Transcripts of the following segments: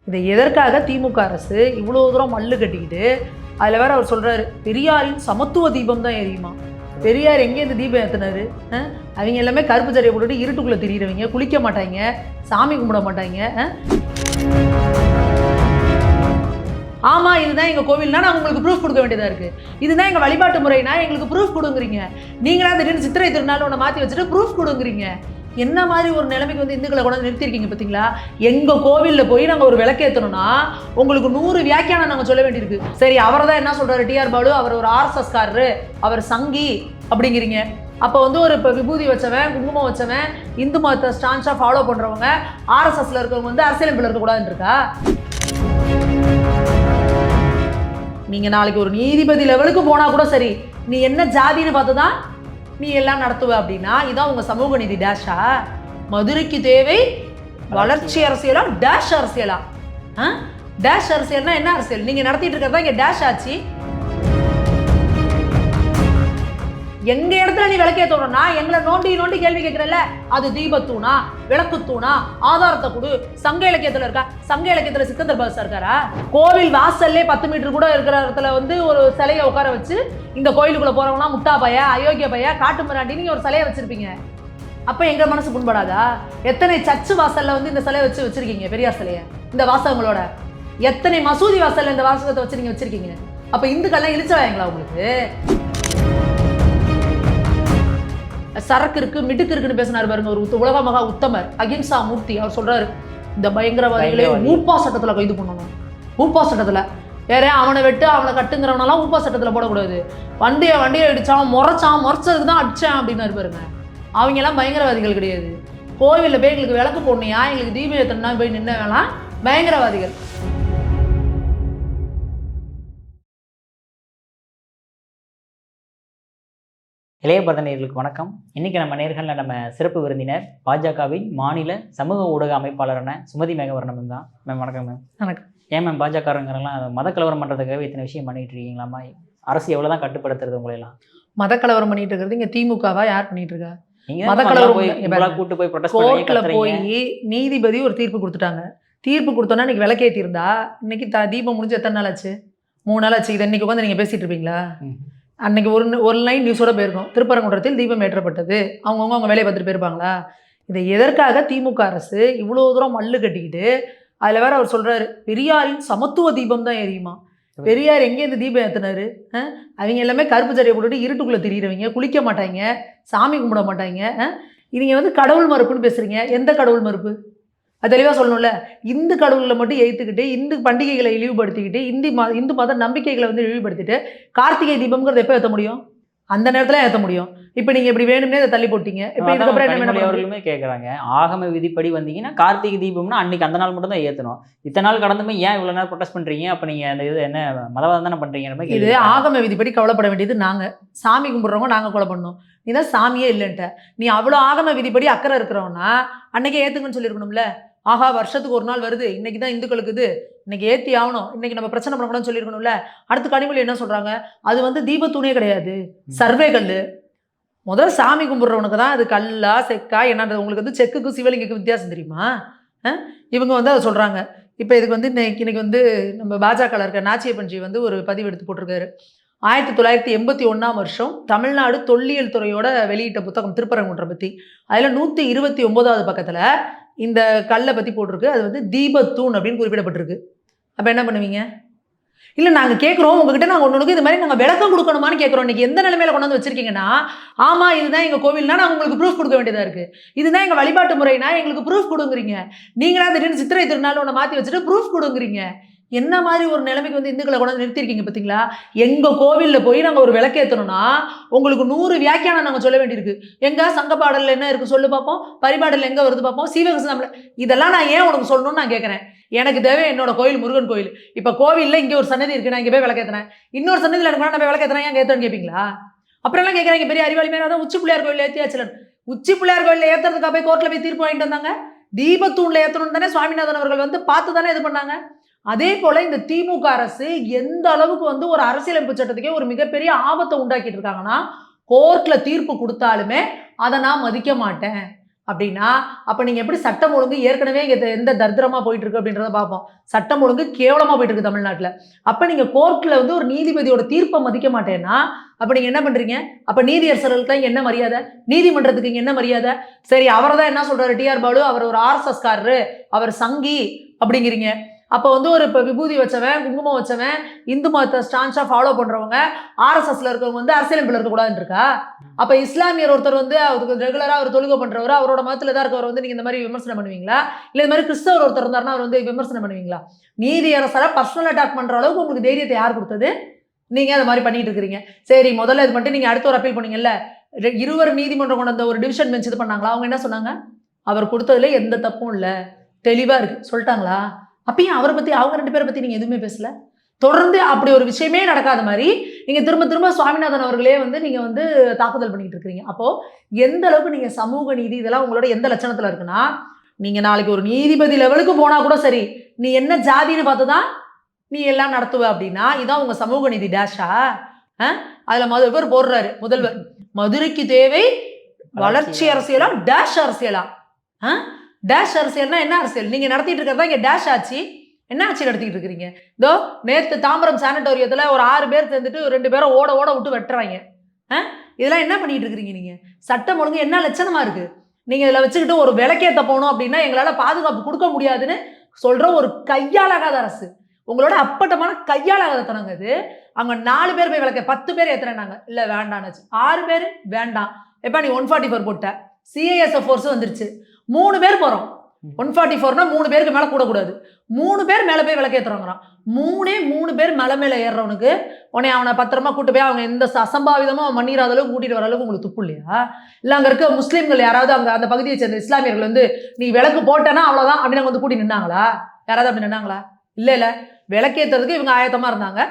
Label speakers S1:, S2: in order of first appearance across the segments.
S1: இதை எதற்காக திமுக அரசு இவ்வளோ தூரம் மல்லு கட்டிக்கிட்டு அதில் வேற அவர் சொல்கிறாரு, பெரியாரின் சமத்துவ தீபம் தான் எரியுமா. பெரியார் எங்கேருந்து தீபம் ஏற்றினாரு? அவங்க எல்லாமே கருப்பு சட்டையை போட்டுட்டு இருட்டுக்குள்ளே திரியிறவங்க, குளிக்க மாட்டாங்க, சாமி கும்பிட மாட்டாங்க. ஆமாம், இதுதான் எங்கள் கோவில்னா நான் உங்களுக்கு ப்ரூஃப் கொடுக்க வேண்டியதாக இருக்குது. இதுதான் எங்கள் வழிபாட்டு முறைனா எங்களுக்கு ப்ரூஃப் கொடுங்குறீங்க. நீங்களா திடீர்னு சித்திரை திருநாள் ஒன்று மாற்றி வச்சுட்டு ப்ரூஃப் கொடுங்குறீங்க. என்ன மாதிரி ஒரு நிலைமைக்கு வந்து இந்துக்களை கொண்டு நிறுத்திருக்கீங்க பார்த்தீங்களா? எங்கள் கோவிலில் போய் நாங்கள் ஒரு விளக்கேற்றணும்னா உங்களுக்கு 100 வியாக்கியானம் நாங்கள் சொல்ல வேண்டியிருக்கு. சரி, அவரை தான் என்ன சொல்கிறாரு டிஆர் பாலு, அவர் ஒரு ஆர்எஸ்எஸ்காரரு, அவர் சங்கி அப்படிங்கிறீங்க. அப்போ வந்து ஒரு இப்போ விபூதி வச்சவன், குங்குமம் வச்சவன், இந்து மதத்தை ஸ்டான்ஸாக ஃபாலோ பண்ணுறவங்க, ஆர்எஸ்எஸ்ல இருக்கவங்க வந்து அரசியலமைப்பில் இருக்கக்கூடாதுன்னு இருக்கா? நீங்கள் நாளைக்கு ஒரு நீதிபதி லெவலுக்கு போனால் கூட சரி, நீ என்ன ஜாதின்னு பார்த்து தான் நீ எல்லாம் நடத்துவ அப்படின்னா இதான் உங்கள் சமூக நீதி டேஷா? மதுரைக்கு தேவை வளர்ச்சி அரசியலா டேஷ் அரசியலா? டேஷ் அரசியல்னா என்ன அரசியல்? நீங்கள் நடத்திட்டு இருக்கிறதா இங்கே டேஷ் ஆச்சு. எங்க இடத்துல நீ விளக்கேற்றணும்னா எங்களை நோண்டி நோண்டி கேள்வி கேட்கிறல்ல, அது தீபத்தூணா, விளக்குத்தூணா, ஆதாரத்தை கொடு. சங்க இலக்கியத்தில் இருக்கா? சங்க இலக்கியத்தில் சிக்கந்தர் பாதுஷா இருக்காரா? கோவில் வாசல்லே 10 மீட்டர் கூட இருக்கிற இடத்துல வந்து ஒரு சிலையை உட்கார வச்சு இந்த கோயிலுக்குள்ள போறவங்கன்னா முட்டா பைய, அயோக்கிய பைய, காட்டு மிராண்டி நீங்க ஒரு சிலையை வச்சிருப்பீங்க. அப்ப எங்க மனசு புண்படாதா? எத்தனை சர்ச்சு வாசல்ல வந்து இந்த சிலையை வச்சிருக்கீங்க, பெரியார் சிலையை இந்த வாசகங்களோட? எத்தனை மசூதி வாசல்ல இந்த வாசகத்தை வச்சு நீங்க வச்சிருக்கீங்க? அப்ப இந்துக்கெல்லாம் இழிச்சவாங்களா உங்களுக்கு? சரக்கு இருக்கு, மிடுக்கு இருக்குன்னு பேசினாரு பாருங்க ஒரு உலக மகா உத்தமர் அகிம்சா மூர்த்தி. அவர் சொல்றாரு, இந்த பயங்கரவாதிகளை ஊப்பா சட்டத்துல கைது பண்ணணும். ஊப்பா சட்டத்துல வேற அவனை வெட்டு அவனை கட்டுங்கிறவனெல்லாம் ஊப்பா சட்டத்துல போடக்கூடாது. வண்டியை அடிச்சான், முறைச்சதுக்கு தான் அடிச்சான் அப்படின்னு பாருங்க. அவங்க எல்லாம் பயங்கரவாதிகள் கிடையாது. கோவிலில் போய் எங்களுக்கு விளக்கு போடணையா, எங்களுக்கு தீப ஏத்தனா போய் நின்ன வேணாம் பயங்கரவாதிகள்.
S2: இளைய பரதநேயர்களுக்கு வணக்கம். இன்னைக்கு நம்ம நேர்களில் நம்ம சிறப்பு விருந்தினர் பாஜகவின் மாநில சமூக ஊடக அமைப்பாளரான சுமதி மேகவர்ணம் தான். மேம் வணக்கம். மேம் வணக்கம். ஏன் மேம் பாஜகங்கிறலாம் மத கலவரம் பண்ணுறதுக்காகவே இத்தனை விஷயம் பண்ணிட்டு இருக்கீங்களாமா? அரசு எவ்வளோதான் கட்டுப்படுத்துறது உங்களெல்லாம்?
S1: மத கலவரம் பண்ணிட்டு இருக்கிறது இங்கே திமுகவா யார் பண்ணிட்டு இருக்கா?
S2: மத கலவரம் கூட்டு போய்
S1: கோர்ட்ல போய் நீதிபதி ஒரு தீர்ப்பு கொடுத்துட்டாங்க. தீர்ப்பு கொடுத்தோன்னா இன்னைக்கு விளக்கேற்றி இருந்தா இன்னைக்கு தீபம் முடிஞ்சு எத்தனை நாள் ஆச்சு? 3 நாள் ஆச்சு. இதை இன்னைக்கு உட்காந்து நீங்கள் பேசிட்டு இருப்பீங்களா? அன்னைக்கு ஒரு லைன் நியூஸோட போயிருக்கோம். திருப்பரங்குன்றத்தில் தீபம் ஏற்றப்பட்டது. அவங்க வேலையை பார்த்துட்டு போயிருப்பாங்களா? இதை எதற்காக திமுக அரசு இவ்வளோ தூரம் மல்லு கட்டிக்கிட்டு அதில் வேற அவர் சொல்கிறாரு, பெரியாரின் சமத்துவ தீபம் தான் எரியுமா. பெரியார் எங்கேருந்து தீபம் ஏற்றினாரு? அவங்க எல்லாமே கருப்பு சட்டையை போட்டுட்டு இருட்டுக்குள்ளே திரியிறவங்க, குளிக்க மாட்டாங்க, சாமி கும்பிட மாட்டாங்க. நீங்கள் வந்து கடவுள் மறுப்புன்னு பேசுகிறீங்க. எந்த கடவுள் மறுப்பு? அது தெளிவாக சொல்லணும்ல. இந்து கடவுளை மட்டும் ஏற்றுக்கிட்டு, இந்து பண்டிகைகளை இழிவுபடுத்திக்கிட்டு, இந்து மத நம்பிக்கைகளை வந்து இழிவுபடுத்திட்டு கார்த்திகை தீபம்ங்கிறது எப்போ ஏற்ற முடியும்? அந்த நேரத்தில் ஏற்ற முடியும். இப்போ நீங்கள் இப்படி வேணும்னே அதை தள்ளி போட்டீங்க. இப்போ இதுக்கப்புறம் என்ன
S2: அவர்களுமே கேட்குறாங்க, ஆகம விதிப்படி வந்தீங்கன்னா கார்த்திகை தீபம்னா அன்னைக்கு அந்த நாள் மட்டும் தான் ஏற்றணும். இத்தனை நாள் கடந்துமே ஏன் இவ்வளோ நேரம் ப்ரொடெஸ்ட் பண்ணுறீங்க? அப்போ நீங்கள் அந்த இது என்ன மதவாதம் தானே பண்ணுறீங்க?
S1: இது ஆகம விதிப்படி கவலைப்பட வேண்டியது நாங்கள். சாமி கும்பிட்றவங்க நாங்கள் கொலை பண்ணணும். நீ தான் சாமியே இல்லைன்ட்ட. நீ அவ்வளோ ஆகம விதிப்படி அக்கறை இருக்கிறவனா அன்னைக்கே ஏற்றுக்குன்னு சொல்லியிருக்கணும்ல. ஆகா, வருஷத்துக்கு ஒரு நாள் வருது, இன்னைக்கு தான் இந்துக்களுக்கு இது, இன்னைக்கு ஏற்றி ஆகணும், இன்னைக்கு நம்ம பிரச்சனை பண்ணக்கூடாதுன்னு சொல்லியிருக்கணும்ல. அடுத்து கனிமொழி என்ன சொல்கிறாங்க, அது வந்து தீபத்தூணே கிடையாது, சர்வே கல். முதல்ல சாமி கும்பிட்றவனுக்கு தான் அது கல்லா செக்கா என்னன்றது. உங்களுக்கு வந்து செக்குக்கும் சிவலிங்குக்கும் வித்தியாசம் தெரியுமா? இவங்க வந்து அதை சொல்கிறாங்க. இப்போ இதுக்கு வந்து இன்னைக்கு வந்து நம்ம பாஜக இருக்க நாச்சியப்பன்ஜி வந்து ஒரு பதிவு எடுத்து போட்டிருக்காரு. 1981 தமிழ்நாடு தொல்லியல் துறையோட வெளியிட்ட புத்தகம் திருப்பரங்குன்றம் பற்றி. அதில் 129வது பக்கத்தில் இந்த கல்லை பற்றி போட்டிருக்கு. அது வந்து தீபத்தூண் அப்படின்னு குறிப்பிடப்பட்டிருக்கு. அப்போ என்ன பண்ணுவீங்க? இல்லை, நாங்கள் கேட்குறோம் உங்ககிட்ட, நாங்கள் ஒன்றுக்கு இது மாதிரி நாங்கள் விளக்கம் கொடுக்கணுமான்னு கேட்குறோம். இன்றைக்கி எந்த நிலைமையில் கொண்டு வந்து வச்சுருக்கீங்கன்னா, ஆமாம் இதுதான் எங்கள் கோவில்னா நாங்கள் உங்களுக்கு ப்ரூஃப் கொடுக்க வேண்டியதாக இருக்குது. இதுதான் எங்கள் வழிபாட்டு முறைனா எங்களுக்கு ப்ரூஃப் கொடுங்குறீங்க. நீங்களா திடீர்னு சித்திரை திருநாள் ஒன்று மாற்றி வச்சுட்டு ப்ரூஃப் கொடுங்குறீங்க. என்ன மாதிரி ஒரு நிலைமைக்கு வந்து இந்துக்களை கொண்டு வந்து நிறுத்திருக்கீங்க பார்த்தீங்களா? எங்கள் கோவிலில் போய் நாங்கள் ஒரு விளக்கேற்றணும்னா உங்களுக்கு 100 வியாக்கியானம் நாங்கள் சொல்ல வேண்டியிருக்கு. எங்கே சங்க பாடலில் என்ன இருக்குது சொல்லு பார்ப்போம், பரிபாடலில் எங்கே வருது பார்ப்போம், சீவகசமில். இதெல்லாம் நான் ஏன் உனக்கு சொல்லணும்னு நான் கேட்குறேன். எனக்கு தேவை என்னோட கோயில் முருகன் கோயில். இப்போ கோவிலில் இங்கே ஒரு சன்னதி இருக்குது, நான் இங்கே போய் விளக்கேற்றினேன். இன்னொரு சன்னதியில் எனக்கு நான் போய் விளக்கேற்றினேன், ஏன் ஏற்றன்னு கேட்பீங்களா? அப்புறம் எல்லாம் கேட்குறாங்க, பெரிய அறிவாளி மேலே தான் உச்சி பிள்ளையார் கோயில் ஏற்றியாச்சுலன். உச்சி பிள்ளையார் கோயிலில் ஏற்றுறதுக்காக போய் கோர்ட்டில் போய் தீர்ப்பு வாங்கிட்டு வந்தாங்க. தீபத்தூணில் ஏற்றணும் தானே சுவாமிநாதன் அவர்கள் வந்து பார்த்து தானே இது பண்ணாங்க. அதே போல இந்த திமுக அரசு எந்த அளவுக்கு வந்து ஒரு அரசியலமைப்பு சட்டத்துக்கே ஒரு மிகப்பெரிய ஆபத்தை உண்டாக்கிட்டு இருக்காங்கன்னா, கோர்ட்ல தீர்ப்பு கொடுத்தாலுமே அதை நான் மதிக்க மாட்டேன். அப்படின்னா அப்போ நீங்கள் எப்படி சட்டம் ஒழுங்கு ஏற்கனவே இங்கே எந்த தரித்திரமாக போயிட்டு இருக்கு அப்படின்றத பார்ப்போம். சட்டம் ஒழுங்கு கேவலமாக போயிட்டு இருக்கு தமிழ்நாட்டில். அப்போ நீங்கள் கோர்ட்டில் வந்து ஒரு நீதிபதியோட தீர்ப்பை மதிக்க மாட்டேன்னா அப்போ நீங்கள் என்ன பண்ணுறீங்க? அப்போ நீதியரசர்களுக்கு தான் என்ன மரியாதை? நீதிமன்றத்துக்கு இங்கே என்ன மரியாதை? சரி, அவரை தான் என்ன சொல்கிறாரு டிஆர் பாலு, அவர் ஒரு ஆர்எஸ்எஸ்காரரு, அவர் சங்கி அப்படிங்கிறீங்க. அப்போ வந்து ஒரு இப்போ விபூதி வச்சவன், குங்குமம் வச்சவன், இந்து மதத்தை ஸ்டான்ஸாக ஃபாலோ பண்ணுறவங்க, ஆர்எஸ்எஸ்ல இருக்கவங்க வந்து அரசியலமைப்பில் இருக்கக்கூடாதுன்னு இருக்கா? அப்போ இஸ்லாமியர் ஒருத்தர் வந்து அவருக்கு ரெகுலராக அவர் தொழுகை பண்ணுறவர், அவரோட மதத்தில் தான் இருக்கவர் வந்து நீங்கள் இந்த மாதிரி விமர்சனம் பண்ணுவீங்களா? இல்லை இந்த மாதிரி கிறிஸ்தவர் ஒருத்தர் இருந்தாருன்னா அவர் வந்து விமர்சனம் பண்ணுவீங்களா? நீதியரசரை பர்சனல் அட்டாக் பண்ணுற அளவுக்கு உங்களுக்கு தைரியத்தை யார் கொடுத்தது? நீங்கள் அதை மாதிரி பண்ணிட்டு இருக்கிறீங்க. சரி, முதல்ல இது பண்ணிட்டு நீங்கள் அடுத்த ஒரு அப்பீல் பண்ணீங்கல்ல, இருவர் நீதிமன்றம் கொண்டு வந்த ஒரு டிவிஷன் பெஞ்ச் இது பண்ணாங்களா? அவங்க என்ன சொன்னாங்க? அவர் கொடுத்ததுல எந்த தப்பும் இல்லை, தெளிவாக இருக்குது சொல்லிட்டாங்களா? அப்பயும் அவரை பற்றி, அவங்க 2 பேரை பற்றி நீங்கள் எதுவுமே பேசல. தொடர்ந்து அப்படி ஒரு விஷயமே நடக்காத மாதிரி நீங்கள் திரும்ப திரும்ப சுவாமிநாதன் அவர்களே வந்து நீங்கள் வந்து தாக்குதல் பண்ணிக்கிட்டு இருக்கிறீங்க. அப்போது எந்த அளவுக்கு நீங்கள் சமூக நீதி இதெல்லாம் உங்களோட எந்த லட்சணத்தில் இருக்குன்னா, நீங்கள் நாளைக்கு ஒரு நீதிபதி லெவலுக்கு போனால் கூட சரி, நீ என்ன ஜாதின்னு பார்த்து தான் நீ எல்லாம் நடத்துவ அப்படின்னா இதான் உங்கள் சமூக நீதி டேஷா? அதில் முதல்வர் போடுறாரு, முதல்வர் மதுரைக்கு தேவை வளர்ச்சி அரசியலா டேஷ் அரசியலா? டேஷ் அரசியல்னா என்ன அரசியல்? நீங்கள் நடத்திட்டு இருக்கிறதா இங்கே டேஷ் ஆட்சி. என்ன ஆட்சி நடத்திட்டு இருக்கிறீங்க? இதோ நேற்று தாம்பரம் சானிட்டோரியத்தில் ஒரு 6 பேர் சேர்ந்துட்டு 2 பேரை ஓட ஓட விட்டு வெட்டுறாங்க. இதெல்லாம் என்ன பண்ணிட்டு இருக்கிறீங்க? நீங்கள் சட்டம் ஒழுங்கு என்ன லட்சணமாக இருக்குது? நீங்கள் இதில் வச்சுக்கிட்டு ஒரு விளக்கேற்ற போகணும் அப்படின்னா எங்களால் பாதுகாப்பு கொடுக்க முடியாதுன்னு சொல்கிற ஒரு கையாளாகாத அரசு. உங்களோட அப்பட்டமான கையாளாகாதத்தனங்க இது. அங்கே 4 பேர் போய் விளக்க 10 பேர் ஏற்றுறாங்க, இல்லை வேண்டான்னு 6 பேர் வேண்டாம். எப்போ நீ 144 போட்ட, சிஐஎஸ்எஃப் ஃபோர்ஸ் வந்துருச்சு, 3 பேர் போகிறோம். 144னா 3 பேருக்கு மேலே கூடக்கூடாது. 3 பேர் மேலே போய் விளக்கேற்றுறாங்கிறான். 3 பேர் மேலே ஏறுறவனுக்கு உடனே அவனை பத்திரமா கூட்டு போய் அவங்க எந்த அசம்பாவிதமும் அவன் பண்ணிடாத அளவுக்கு கூட்டிகிட்டு வர அளவுக்கு உங்களுக்கு துப்பு இல்லையா? இல்லை அங்கே இருக்க முஸ்லீம்கள் யாராவது அந்த பகுதியை சேர்ந்த இஸ்லாமியர்கள் வந்து நீ விளக்கு போட்டேன்னா அவ்வளோதான் அப்படின்னு வந்து கூட்டி நின்னாங்களா? யாராவது அப்படி நின்னாங்களா? இல்லை, விளக்கேற்றுறதுக்கு இவங்க ஆயத்தமாக இருந்தாங்க.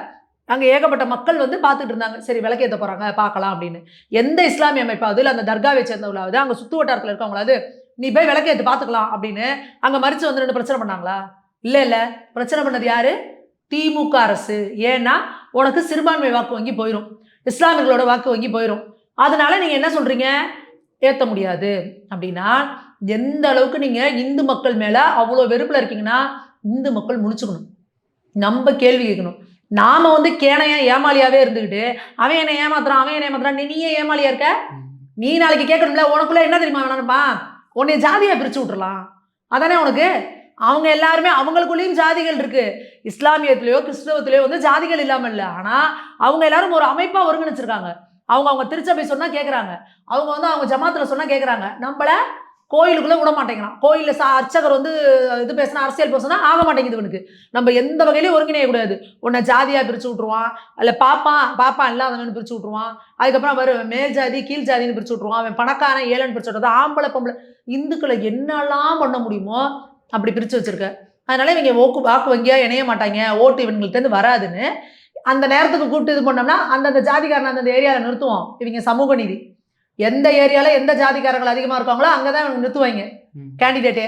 S1: அங்கே ஏகப்பட்ட மக்கள் வந்து பார்த்துட்டு இருந்தாங்க. சரி, விளக்கேற்ற போகிறாங்க பார்க்கலாம் அப்படின்னு. எந்த இஸ்லாமிய அமைப்பாவது இல்லை அந்த தர்காவை சேர்ந்தவங்களாவது அங்கே சுற்று வட்டாரத்தில் இருக்கவங்களாவது நீ போய் விளக்கேற்று பார்த்துக்கலாம் அப்படின்னு அங்கே மறித்து வந்து 2 பிரச்சனை பண்ணாங்களா? இல்லை, பிரச்சனை பண்ணது யாரு? திமுக அரசு. ஏன்னா உனக்கு சிறுபான்மை வாக்கு வங்கி போயிடும், இஸ்லாமியர்களோட வாக்கு வங்கி போயிடும். அதனால நீங்கள் என்ன சொல்கிறீங்க? ஏற்ற முடியாது அப்படின்னா எந்த அளவுக்கு நீங்கள் இந்து மக்கள் மேலே அவ்வளோ வெறுப்பில் இருக்கீங்கன்னா இந்து மக்கள் முழிச்சுக்கணும், நம்ம கேள்வி கேட்கணும். நாம் வந்து கேனையா ஏமாளியாகவே இருந்துக்கிட்டு அவன் என்னை ஏமாத்துறான் நீயே ஏமாளியா இருக்க? நீ நாளைக்கு கேட்கணும்ல, உனக்குள்ளே என்ன தெரியுமா வேணாம்ப்பா, உன்னை ஜாதியாக பிரித்து விட்டுறலாம். அதானே உனக்கு? அவங்க எல்லாருமே அவங்களுக்குள்ளேயும் ஜாதிகள் இருக்கு. இஸ்லாமியத்திலேயோ கிறிஸ்தவத்திலேயோ வந்து ஜாதிகள் இல்லாமல் இல்லை. ஆனால் அவங்க எல்லாரும் ஒரு அமைப்பாக ஒருங்கிணைச்சிருக்காங்க. அவங்க திருச்சபை சொன்னால் கேட்குறாங்க, அவங்க வந்து அவங்க ஜமாத்தில் சொன்னால் கேட்குறாங்க. நம்மளை கோயிலுக்குள்ளே விட மாட்டேங்கிறான். கோயிலில் அர்ச்சகர் வந்து இது பேசினா அரசியல் பேசினா ஆக மாட்டேங்குது. இவனுக்கு நம்ம எந்த வகையிலையும் ஒருங்கிணையக்கூடாது. உன்னை ஜாதியாக பிரித்து விட்ருவான், இல்லை பாப்பான் இல்லாதவன் பிரித்து விட்ருவான். அதுக்கப்புறம் வரும் மேல் ஜாதி கீழ் ஜாதின்னு பிரித்து விட்ருவான். அவன் பணக்காரன் ஏழைன்னு பிரித்து விட்றது, ஆம்பளை பொம்பளை இந்துக்களை என்னெல்லாம் பண்ண முடியுமோ அப்படி பிரித்து வச்சுருக்க. அதனால இவங்க வாக்கு வங்கியாக இணைய மாட்டாங்க, ஓட்டு இவங்கள்ட்டேருந்து வராதுன்னு அந்த நேரத்துக்கு கூப்பிட்டு இது பண்ணோம்னா அந்தந்த ஜாதிக்காரன் அந்தந்த ஏரியாவில் நிறுத்துவோம். இவங்க சமூக நீதி எந்த ஏரியாவில் எந்த ஜாதிக்காரர்கள் அதிகமாக இருக்காங்களோ அங்கே தான் இவங்க நிறுத்துவாங்க கேண்டிடேட்டே.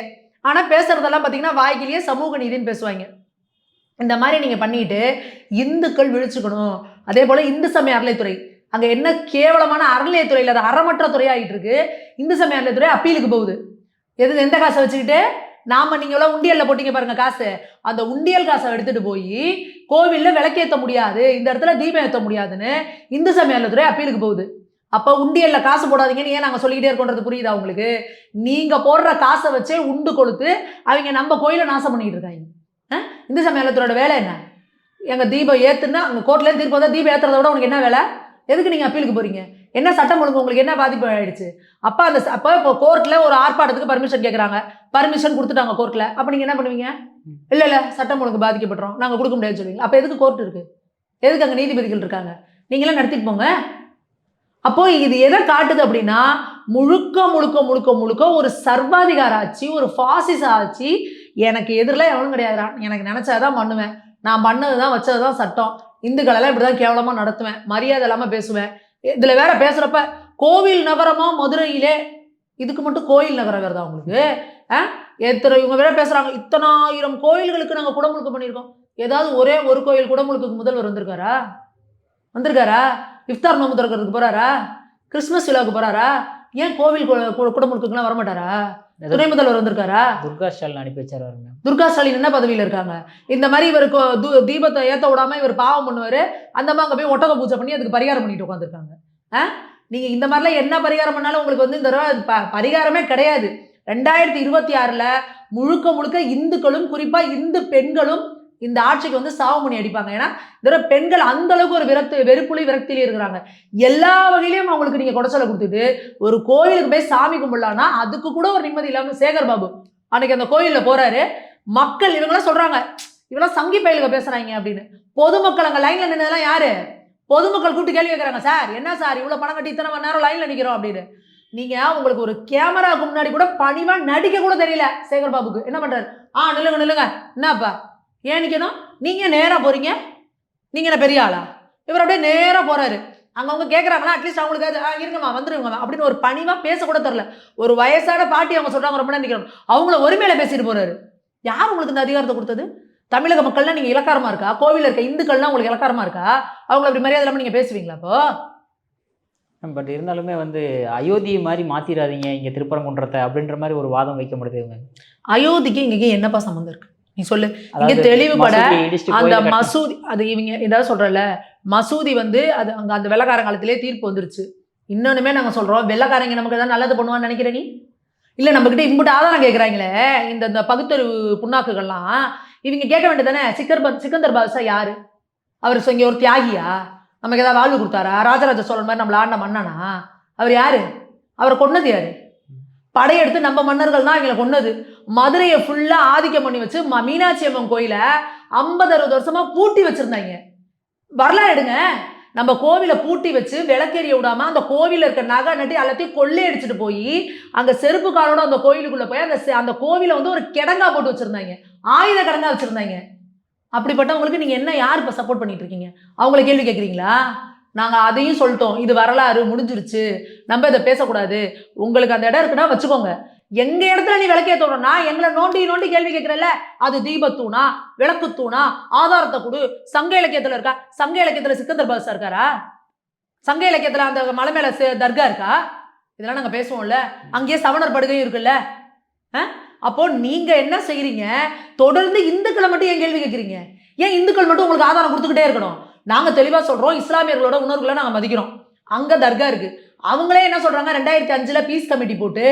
S1: ஆனால் பேசுகிறதெல்லாம் பார்த்தீங்கன்னா வாய்க்கிலேயே சமூக நீதினு பேசுவாங்க. இந்த மாதிரி நீங்கள் பண்ணிட்டு இந்துக்கள் விழிச்சுக்கணும். அதே போல் இந்து சமய அறநிலைத்துறை அங்கே என்ன கேவலமான அறநிலையத்துறையில் அது அறமற்ற துறையாகிட்டு இருக்கு. இந்து சமய அறநிலைத்துறை அப்பீலுக்கு போகுது. எந்த காசை வச்சுக்கிட்டு நீங்களாம் உண்டியலில் போட்டிங்க பாருங்க காசு, அந்த உண்டியல் காசை எடுத்துகிட்டு போய் கோவிலில் விளக்கேற்ற முடியாது, இந்த இடத்துல தீபம் ஏற்ற முடியாதுன்னு இந்து சமய அறநிலைத்துறை அப்பீலுக்கு போகுது. அப்போ உண்டியலில் காசு போடாதீங்கன்னு ஏன் நாங்கள் சொல்லிக்கிட்டே இருக்கோன்றது புரியுதா உங்களுக்கு? நீங்கள் போடுற காசை வச்சே உண்டு கொளுத்து அவங்க நம்ம கோயிலை நாசம் பண்ணிக்கிட்டு இருக்காங்க. இந்து சமய அறநிலையத்துறையோட வேலை என்ன? எங்கள் தீபம் ஏற்றுன்னா அங்கே கோர்ட்லேருந்து தீர்ப்பு வந்தால் தீபம் ஏற்றுறத விட உனக்கு என்ன வேலை? எதுக்கு நீங்கள் அப்பீலுக்கு போகிறீங்க? என்ன சட்டம் ஒழுங்கு உங்களுக்கு என்ன பாதிப்பு ஆகிடுச்சு? அப்போ இப்போ கோர்ட்டில் ஒரு ஆர்ப்பாட்டத்துக்கு பர்மிஷன் கேட்குறாங்க, பர்மிஷன் கொடுத்துட்டாங்க கோர்ட்டில். அப்போ நீங்கள் என்ன பண்ணுவீங்க? இல்லை சட்டம் ஒழுங்கு பாதிக்கப்பட்டுறோம், நாங்கள் கொடுக்க முடியாதுன்னு சொல்லுவீங்க. அப்போ எதுக்கு கோர்ட் இருக்குது? எதுக்கு அங்கே நீதிபதிகள் இருக்காங்க? நீங்களாம் நடத்திட்டு போங்க. அப்போ இது எதை காட்டுது அப்படின்னா முழுக்க முழுக்க முழுக்க முழுக்க ஒரு சர்வாதிகார ஆட்சி, ஒரு பாசிச ஆட்சி. எனக்கு எதிரில் எவனும் கிடையாதுடா, எனக்கு நினச்சாதான் பண்ணுவேன், நான் பண்ணது தான் வச்சது தான் சட்டம், இந்துக்களெல்லாம் இப்படி தான் கேவலமாக நடத்துவேன், மரியாதை இல்லாமல் பேசுவேன். இதில் வேற பேசுகிறப்ப கோவில் நகரமாக மதுரையிலே, இதுக்கு மட்டும் கோயில் நகரம் வேறு தான் உங்களுக்கு. இவங்க வேற பேசுகிறாங்க, இத்தனை 1000 கோயில்களுக்கு நாங்கள் குடமுழுக்கு பண்ணியிருக்கோம். ஏதாவது ஒரே ஒரு கோயில் குடமுழுக்குக்கு முதல்வர் வந்திருக்காரா? இஃப்தார் நோம்பு திறக்கிறதுக்கு போகிறாரா? கிறிஸ்மஸ் விழாவுக்கு போகிறாரா? ஏன் கோவில் குடமுழுக்குலாம் வரமாட்டாரா? துணை முதல்வர் வந்திருக்காரா?
S2: துர்கா ஸ்டாலின் அனுப்பி வச்சாரு.
S1: துர்கா ஸ்டாலின் என்ன பதவியில் இருக்காங்க? இந்த மாதிரி இவருக்கு தீபத்தை ஏற்ற விடாம இவர் பாவம் பண்ணுவாரு, அந்த அம்மா அங்கே போய் ஒட்டக பூஜை பண்ணி அதுக்கு பரிகாரம் பண்ணிட்டு உட்காந்துருக்காங்க. நீங்க இந்த மாதிரிலாம் என்ன பரிகாரம் பண்ணாலும் உங்களுக்கு வந்து இந்த பரிகாரமே கிடையாது. 2026ல் முழுக்க இந்துக்களும் குறிப்பா இந்து பெண்களும் இந்த ஆட்சிக்கு வந்து சாவுமணி அடிப்பாங்க. ஏன்னா இந்த பெண்கள் அந்த அளவுக்கு ஒரு வெறுப்புலி விரக்தியிலே இருக்கிறாங்க. எல்லா வகையிலையும் அவங்களுக்கு நீங்க குடைச்சலை கொடுத்துட்டு ஒரு கோயிலுக்கு போய் சாமி கும்பிடலான்னா அதுக்கு கூட ஒரு நிம்மதி இல்லாம சேகர் பாபு அன்னைக்கு அந்த கோயிலில் போறாரு. மக்கள் இவங்களாம் சொல்றாங்க இவங்களாம் சங்கி பயிலுக பேசுறாங்க அப்படின்னு. பொதுமக்கள் அங்கே லைன்ல நின்னதெல்லாம் யாரு? பொதுமக்கள் கூப்பிட்டு கேள்வி கேட்கறாங்க, சார் என்ன சார் இவ்வளவு பணம் கட்டி இத்தனை மணி நேரம் லைன்ல நிக்கிறோம் அப்படின்னு. நீங்க உங்களுக்கு ஒரு கேமராவுக்கு முன்னாடி கூட பணிவா நடிக்க கூட தெரியல சேகர் பாபுக்கு. என்ன பண்றாரு? நில்லுங்க என்னப்பா ஏன் நிக்கணும்? நீங்க நேரா போறீங்க, நீங்க என்ன பெரிய ஆளா? இவர் அப்படியே நேரா போறாரு. அவங்க கேட்கறாங்களா அட்லீஸ்ட் அவங்களுக்கு இருங்கம்மா வந்துருங்க அப்படின்னு ஒரு பணிவா பேச கூட தெரியல. ஒரு வயசான பாட்டி அவங்க சொல்றாங்க ரொம்ப நேரம் நிக்கணும், அவங்கள ஒருமையில பேசிட்டு போறாரு. யார் உங்களுக்கு இந்த அதிகாரத்தை கொடுத்தது? தமிழக மக்கள்லாம் நீங்க இலக்காரமா இருக்கா? கோவில இருக்க இந்துக்கள்லாம் உங்களுக்கு இலக்காரமா இருக்கா? அவங்களை அப்படி மரியாதை இல்லாம நீங்க பேசுவீங்களா? அப்போ
S2: பட் இருந்தாலுமே வந்து அயோத்தியை மாதிரி மாத்திராதீங்க இங்க திருப்பரங்குன்றத்தை அப்படின்ற மாதிரி ஒரு வாதம் வைக்க முடியுது. அயோத்திக்கு
S1: இங்க என்னப்பா சம்பந்தம் இருக்கு நீ சொல்லு. இங்க தெளிவுபட அந்த மசூதி அது இவங்க ஏதாவது சொல்றல மசூதி வந்து அது அங்க அந்த வெள்ளக்காரங்காலத்திலே தீர்ப்பு வந்துருச்சு. இன்னொன்னுமே நாங்க சொல்றோம், வெள்ளக்காரங்க நமக்கு ஏதாவது நல்லது பண்ணுவான்னு நினைக்கிற நீ? இல்ல நம்ம கிட்ட இம்புட்டு ஆதாரம் கேட்கறாங்களே இந்த பகுத்தறிவு புண்ணாக்குகள்லாம் இவங்க கேட்க வேண்டியதானே. சிக்கந்தர் பாதுஷா யாரு? அவர் இங்க ஒரு தியாகியா? நமக்கு ஏதாவது வாழ்வு கொடுத்தாரா? ராஜராஜ சோழன் மாதிரி நம்மள ஆண்ட மன்னனா? அவர் யாரு? அவரை கொன்னது யாரு? படையெடுத்து நம்ம மன்னர்கள் தான் எங்களை கொன்னது. மதுரையை ஃபுல்லா ஆதிக்கம் பண்ணி வச்சு மீனாட்சி அம்மன் கோயில 50-60 வருஷமா பூட்டி வச்சிருந்தாங்க. வரலாறு எடுங்க. நம்ம கோவிலை பூட்டி வச்சு விளக்கேறிய விடாம அந்த கோவில இருக்க நகை நட்டி எல்லாத்தையும் கொள்ளையடிச்சிட்டு போய் அங்க செருப்பு காலோட அந்த கோயிலுக்குள்ள போய் அந்த கோவிலை வந்து ஒரு கிடங்கா போட்டு வச்சிருந்தாங்க, ஆயுத கிடங்கா வச்சிருந்தாங்க. அப்படிப்பட்டவங்களுக்கு நீங்க என்ன யார் இப்ப சப்போர்ட் பண்ணிட்டு இருக்கீங்க? அவங்களை கேள்வி கேட்குறீங்களா? நாங்க அதையும் சொல்லிட்டோம், இது வரலாறு முடிஞ்சிருச்சு, நம்ம இதை பேசக்கூடாது. உங்களுக்கு அந்த இடம் இருக்குன்னா வச்சுக்கோங்க. எங்க இடத்துல நீ விளக்கேற்றோம்னா எங்களை நோண்டி கேள்வி கேட்கிறல்ல, அது தீபத்தூணா விளக்குத்தூணா ஆதாரத்தை கொடு. சங்க இலக்கியத்துல இருக்கா? சங்க இலக்கியத்துல சிக்கந்தர் பாதுஷா இருக்காரா? சங்க இலக்கியத்துல அந்த மலை மேல தர்கா இருக்கா? இதெல்லாம் நாங்க பேசுவோம்ல. அங்கேயே சவணர் படுகையும் இருக்குல்ல. அப்போ நீங்க என்ன செய்யறீங்க? தொடர்ந்து இந்துக்களை மட்டும் ஏன் கேள்வி கேட்குறீங்க? ஏன் இந்துக்கள் மட்டும் உங்களுக்கு ஆதாரம் கொடுத்துக்கிட்டே இருக்கணும்? நாங்க தெளிவா சொல்றோம், இஸ்லாமியர்களோட உணர்வுகளை நாங்க மதிக்கிறோம். அங்க தர்கா இருக்கு. அவங்களே என்ன சொல்றாங்க, 2005ல் பீஸ் கமிட்டி போட்டு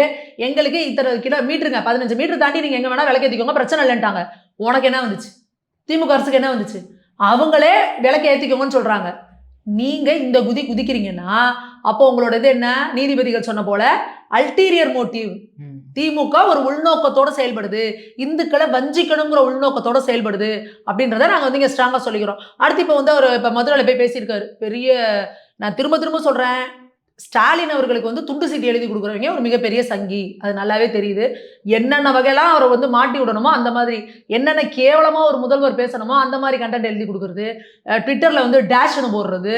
S1: எங்களுக்கு இத்தனை கிலோமீட்டருங்க 15 மீட்டர் தாண்டி நீங்க எங்க வேணா விளக்கேற்றிக்கோங்க பிரச்சனை இல்லைன்ட்டாங்க. உனக்கு என்ன வந்துச்சு? திமுக அரசுக்கு என்ன வந்துச்சு? அவங்களே விளக்கு ஏற்றிக்கோங்கன்னு சொல்றாங்க. நீங்க இந்த குதிக்கிறீங்கன்னா அப்போ உங்களோட இது என்ன? நீதிபதிகள் சொன்ன போல அல்டீரியர் மோட்டிவ். திமுக ஒரு உள்நோக்கத்தோட செயல்படுது, இந்துக்களை வஞ்சிக்கணுங்கிற உள்நோக்கத்தோட செயல்படுது அப்படின்றத நாங்க வந்து இங்க ஸ்ட்ராங்கா சொல்லிக்கிறோம். அடுத்து இப்போ வந்து அவர் இப்போ மதுரையில போய் பேசியிருக்காரு. பெரிய நான் திரும்ப சொல்றேன், ஸ்டாலின் அவர்களுக்கு வந்து துண்டு சீட்டு எழுதி கொடுக்குறவங்க ஒரு மிகப்பெரிய சங்கி, அது நல்லாவே தெரியுது. என்னென்ன வகையெல்லாம் அவரை வந்து மாட்டி விடணுமோ அந்த மாதிரி, என்னென்ன கேவலமா ஒரு முதல்வர் பேசணுமோ அந்த மாதிரி கண்டென்ட் எழுதி கொடுக்குறது, ட்விட்டர்ல வந்து டேஷ்னு போடுறது,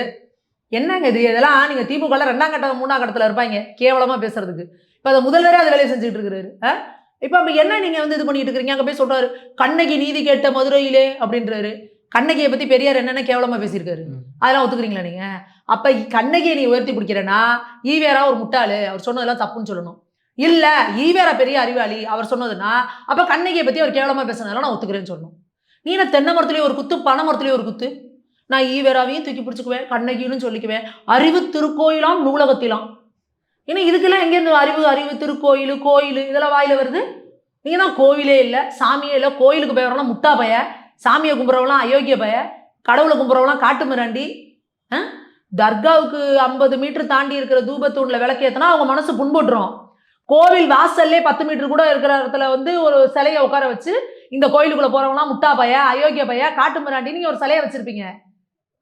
S1: என்னங்க இது? இதெல்லாம் நீங்க திமுக 2ஆம் கட்டம் 3ஆம் கட்டத்தில் இருப்பாங்க கேவலமா பேசுறதுக்கு. இப்போ அதை முதல்வரே அதை வேலையை செஞ்சுட்டு இருக்கிறாரு. இப்போ அப்போ என்ன நீங்க வந்து இது பண்ணிட்டு இருக்கிறீங்க? அங்கே போய் சொல்றாரு கண்ணகி நீதி கேட்ட மதுரையிலே அப்படின்றாரு. கண்ணகியை பத்தி பெரியார் என்னென்ன கேவலமா பேசியிருக்காரு, அதெல்லாம் ஒத்துக்கிறீங்களா நீங்க? அப்ப கண்ணகியை நீ உயர்த்தி பிடிக்கிறேன்னா ஈவேரா ஒரு முட்டாளு, அவர் சொன்னதெல்லாம் தப்புன்னு சொல்லணும். இல்ல ஈவேரா பெரிய அறிவாளி அவர் சொன்னதுன்னா அப்ப கண்ணகியை பத்தி அவர் கேவலமா பேசினதெல்லாம் நான் ஒத்துக்கிறேன்னு சொல்லணும். நீ நான் தென்னை மரத்துலயும் ஒரு குத்து பனை மரத்துலயும் ஒரு குத்து, நான் ஈவேராவையும் தூக்கி பிடிச்சிக்குவேன் கண்ணகின்னு சொல்லிக்குவேன். அறிவு திருக்கோயிலாம் நூலகத்திலாம். ஏன்னா இதுக்கெல்லாம் எங்கேருந்து அறிவு திருக்கோயில் கோயில் இதெல்லாம் வாயில வருது? நீங்க தான் கோவிலே இல்லை சாமியே இல்லை, கோயிலுக்கு போயவரெல்லாம் முட்டா பய, சாமியை கும்புறவெல்லாம் அயோக்கிய பய, கடவுளை கும்புறவெல்லாம் காட்டு மிராண்டி. தர்காவுக்கு 50 மீட்டர் தாண்டி இருக்கிற தூபத்தூண்ல விளக்கேற்றினா அவங்க மனசு புண்பட்டுரும். கோவில் வாசல்லே 10 மீட்டர் கூட இருக்கிற இடத்துல வந்து ஒரு சிலையை உட்கார வச்சு இந்த கோயிலுக்குள்ள போறவங்களாம் முட்டா பைய அயோக்கிய பைய காட்டு மிராண்டி நீங்க ஒரு சிலையை வச்சிருப்பீங்க.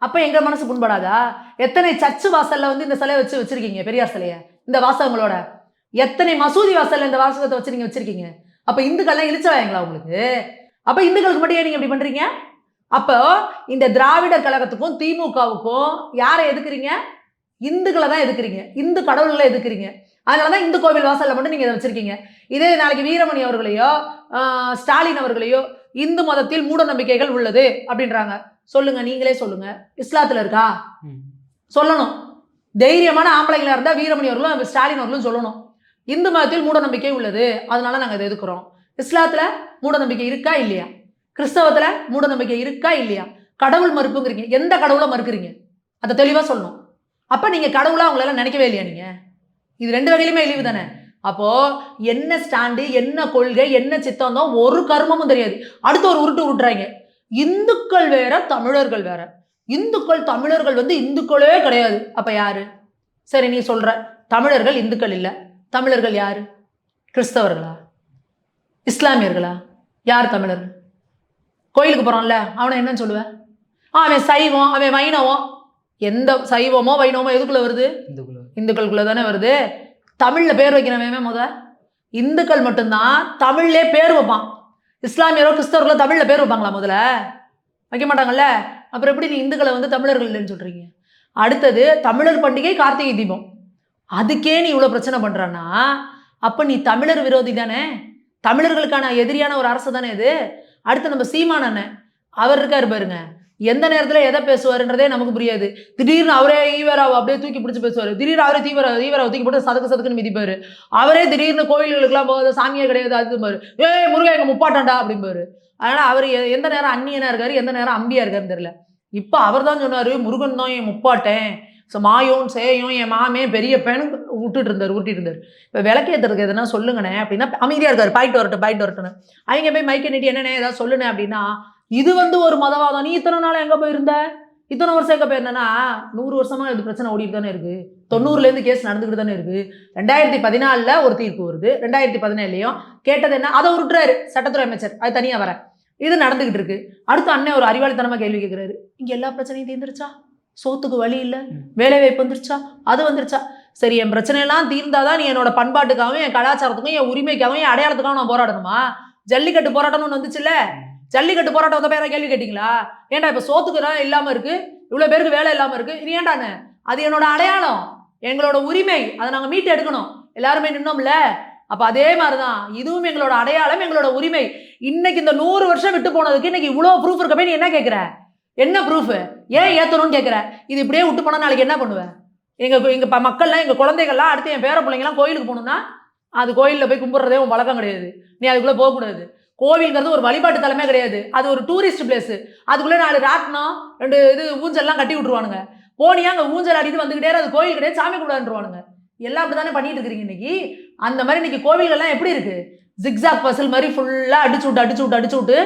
S1: அப்ப எங்க மனசு புண்படாதா? எத்தனை சர்ச்சு வாசல்ல வந்து இந்த சிலையை வச்சிருக்கீங்க, பெரியார் சிலைய இந்த வாசகங்களோட. எத்தனை மசூதி வாசல்ல இந்த வாசகத்தை வச்சு நீங்க வச்சிருக்கீங்க. அப்ப இந்துக்கள்லாம் இழிச்சவாங்களா உங்களுக்கு? அப்ப இந்துக்களுக்கு மட்டும் ஏன் நீங்க இப்படி பண்றீங்க? அப்போ இந்த திராவிடர் கழகத்துக்கும் திமுகவுக்கும் யாரை எதுக்குறீங்க? இந்துக்களை தான் எதுக்குறீங்க, இந்து கடவுள்களை எதுக்குறீங்க. அதனாலதான் இந்து கோவில் வாசல்ல மட்டும் நீங்க இதை வச்சிருக்கீங்க. இதே நாளைக்கு வீரமணி அவர்களையோ ஸ்டாலின் அவர்களையோ இந்து மதத்தில் மூட நம்பிக்கைகள் உள்ளது அப்படின்றாங்க. சொல்லுங்க, நீங்களே சொல்லுங்க, இஸ்லாத்துல இருக்கா? சொல்லணும். தைரியமான ஆம்பளைங்களா இருந்தால் வீரமணி அவர்களும் ஸ்டாலின் அவர்களும் சொல்லணும். இந்து மதத்தில் மூட நம்பிக்கை உள்ளது, அதனால நாங்கள் இதை எதுக்குறோம். இஸ்லாத்தில் மூட நம்பிக்கை இருக்கா இல்லையா? கிறிஸ்தவத்தில் மூட நம்பிக்கை இருக்கா இல்லையா? கடவுள் மறுப்புங்கிறீங்க, எந்த கடவுளை மறுக்கிறீங்க? அதை தெளிவாக சொல்லணும். அப்போ நீங்கள் கடவுளை அவங்களெல்லாம் நினைக்கவே இல்லையா? நீங்கள் இது 2 வகையிலுமே இழிவு தானே. அப்போது என்ன ஸ்டாண்டு, என்ன கொள்கை, என்ன சித்தந்தம் ஒரு கர்மமும் தெரியாது. அடுத்து ஒரு உருட்டு உருட்டுறாங்க. இந்துக்கள் வேற, தமிழர்கள் வேற. இந்துக்கள் தமிழர்கள் இந்துக்களே கிடையாது. அப்போ யாரு? சரி, நீ சொல்ற தமிழர்கள் இந்துக்கள் இல்லை, தமிழர்கள் யாரு? கிறிஸ்தவர்களா, இஸ்லாமியர்களா? யார் தமிழர்கள்? கோயிலுக்கு போகிறான்ல அவனை என்னன்னு சொல்லுவேன்? அவன் சைவம், அவன் வைணவம். எந்த சைவமோ வைணவமோ எதுக்குள்ளே வருது? இந்துக்களுக்குள்ளே தானே வருது. தமிழில் பேர் வைக்கிறவன் இந்துக்கள் மட்டும்தான் தமிழ்லே பேர் வைப்பான். இஸ்லாமியரோ கிறிஸ்தவர்களோ தமிழில் பேர் வைப்பாங்களா? முதல்ல வைக்க மாட்டாங்கல்ல. அப்புறம் எப்படி நீ இந்துக்களை தமிழர்கள் இல்லைன்னு சொல்கிறீங்க? அடுத்தது தமிழர் பண்டிகை கார்த்திகை தீபம், அதுக்கே நீ இவ்வளோ பிரச்சனை பண்ணுறான்னா அப்போ நீ தமிழர் விரோதி தானே, தமிழர்களுக்கான எதிரியான ஒரு அரசு தானே இது. அடுத்து நம்ம சீமான் அண்ணன் அவர் இருக்காரு பாருங்க, எந்த நேரத்தில் எதை பேசுவாருன்றதே நமக்கு புரியாது. திடீர்னு அவரே ஈவராவை அப்படியே தூக்கி பிடிச்சி பேசுவார், திடீர்னு அவரே ஈவராவை தூக்கி போட்டு சதுக்குன்னு மிதிப்பாரு. அவரே திடீர்னு கோயில்களுக்கெல்லாம் போகாத, சாமியே கிடையாது அதுமாரு, முருகா எங்க முப்பாட்டாண்டா அப்படிம்பாரு. அதனால் அவர் எந்த நேரம் அந்நியனாக இருக்காரு, எந்த நேரம் அம்பியாக இருக்காருன்னு தெரியல. இப்போ அவர் தான் சொன்னார், முருகன் தான் என் முப்பாட்டேன், மாயோன் சேயோன் என் மாமே பெரிய பேனு உருட்டிட்டு இருந்தார். இப்போ விளக்கேற்றுறதுக்கு எதுனா சொல்லுங்கண்ணே அப்படின்னா அமைதியாக இருக்காரு. பாயிண்ட் வரட்டுன்னு அவங்க போய் மைக்க நீட்டி என்னண்ணே ஏதாவது சொல்லுனே அப்படின்னா இது ஒரு மதவாதம். நீ இத்தனை நாள் எங்கே போயிருந்த, இத்தனை வருஷம் எங்கே போயிருந்தேன்னா 100 வருஷமாக இது பிரச்சனை ஓடிட்டு தானே இருக்குது. 90லேருந்து கேஸ் நடந்துக்கிட்டு தானே இருக்குது. 2014 ஒரு தீர்ப்பு வருது, 2017 கேட்டது என்ன, அதை உருட்டுறாரு சட்டத்துறை அமைச்சர், அது தனியாக வர இது நடந்துக்கிட்டு இருக்கு. அடுத்து அண்ணன் ஒரு அறிவாளித்தனமாக கேள்வி கேட்குறாரு, இங்கே எல்லா பிரச்சனையும் தீர்ந்துருச்சா, சோத்துக்கு வழி இல்லை, வேலை வாய்ப்பு வந்துருச்சா, அது வந்துருச்சா? சரி, என் பிரச்சனையெல்லாம் தீர்ந்தாதான் நீ என்னோட பண்பாட்டுக்காகவும் என் கலாச்சாரத்துக்கும் என் உரிமைக்காகவும் என் அடையாளத்துக்காகவும் நான் போராடணுமா? ஜல்லிக்கட்டு போராட்டம்னு ஒன்று வந்துச்சுல்ல, ஜல்லிக்கட்டு போராட்டம் வந்த பேரை கேள்வி கேட்டிங்களா? ஏன்டா இப்போ சோத்துக்கு தான் இல்லாமல் இருக்குது, இவ்வளோ பேருக்கு வேலை இல்லாமல் இருக்குது, இது ஏன்டான்னு? அது என்னோட அடையாளம், எங்களோட உரிமை, அதை நாங்கள் மீட்டு எடுக்கணும். எல்லாருமே நின்னோம்ல. அப்போ அதே மாதிரி தான் இதுவும் எங்களோட அடையாளம், எங்களோட உரிமை. இன்னைக்கு இந்த 100 வருஷம் விட்டு போனதுக்கு இன்னைக்கு இவ்வளோ ப்ரூஃப் இருக்க போய் நீ என்ன கேட்குற? என்ன ப்ரூஃப்? ஏன் ஏற்றணும்னு கேட்குற? இது இப்படியே விட்டு போனால் நாளைக்கு என்ன பண்ணுவேன்? எங்கள் மக்கள்லாம், எங்கள் குழந்தைகள்லாம், அடுத்து என் பேர பிள்ளைங்கலாம் கோயிலுக்கு போகணுன்னா அது கோயிலில் போய் கும்பிட்றதே உன் வழக்கம் கிடையாது. நீ அதுக்குள்ளே போகக்கூடாது. கோவில்ங்கிறது ஒரு வழிபாட்டு தலமே கிடையாது, அது ஒரு டூரிஸ்ட் பிளேஸு. அதுக்குள்ளே 4 ராட்டினம் 2 இது ஊஞ்சல்லாம் கட்டி விட்ருவானுங்க. போனியா அங்கே ஊஞ்சல் ஆடிட்டு வந்துக்கிட்டே அது கோயில் கிடையாது, சாமி கும்பிடான்ருவானுங்க. எல்லாம் அப்படி தானே பண்ணிட்டு இருக்கிறீங்க இன்னைக்கு. அந்த மாதிரி இன்னைக்கு கோவில்கள்லாம் எப்படி இருக்குது? ஜிக்ஸாக் பசில் மாதிரி ஃபுல்லாக அடிச்சு விட்டு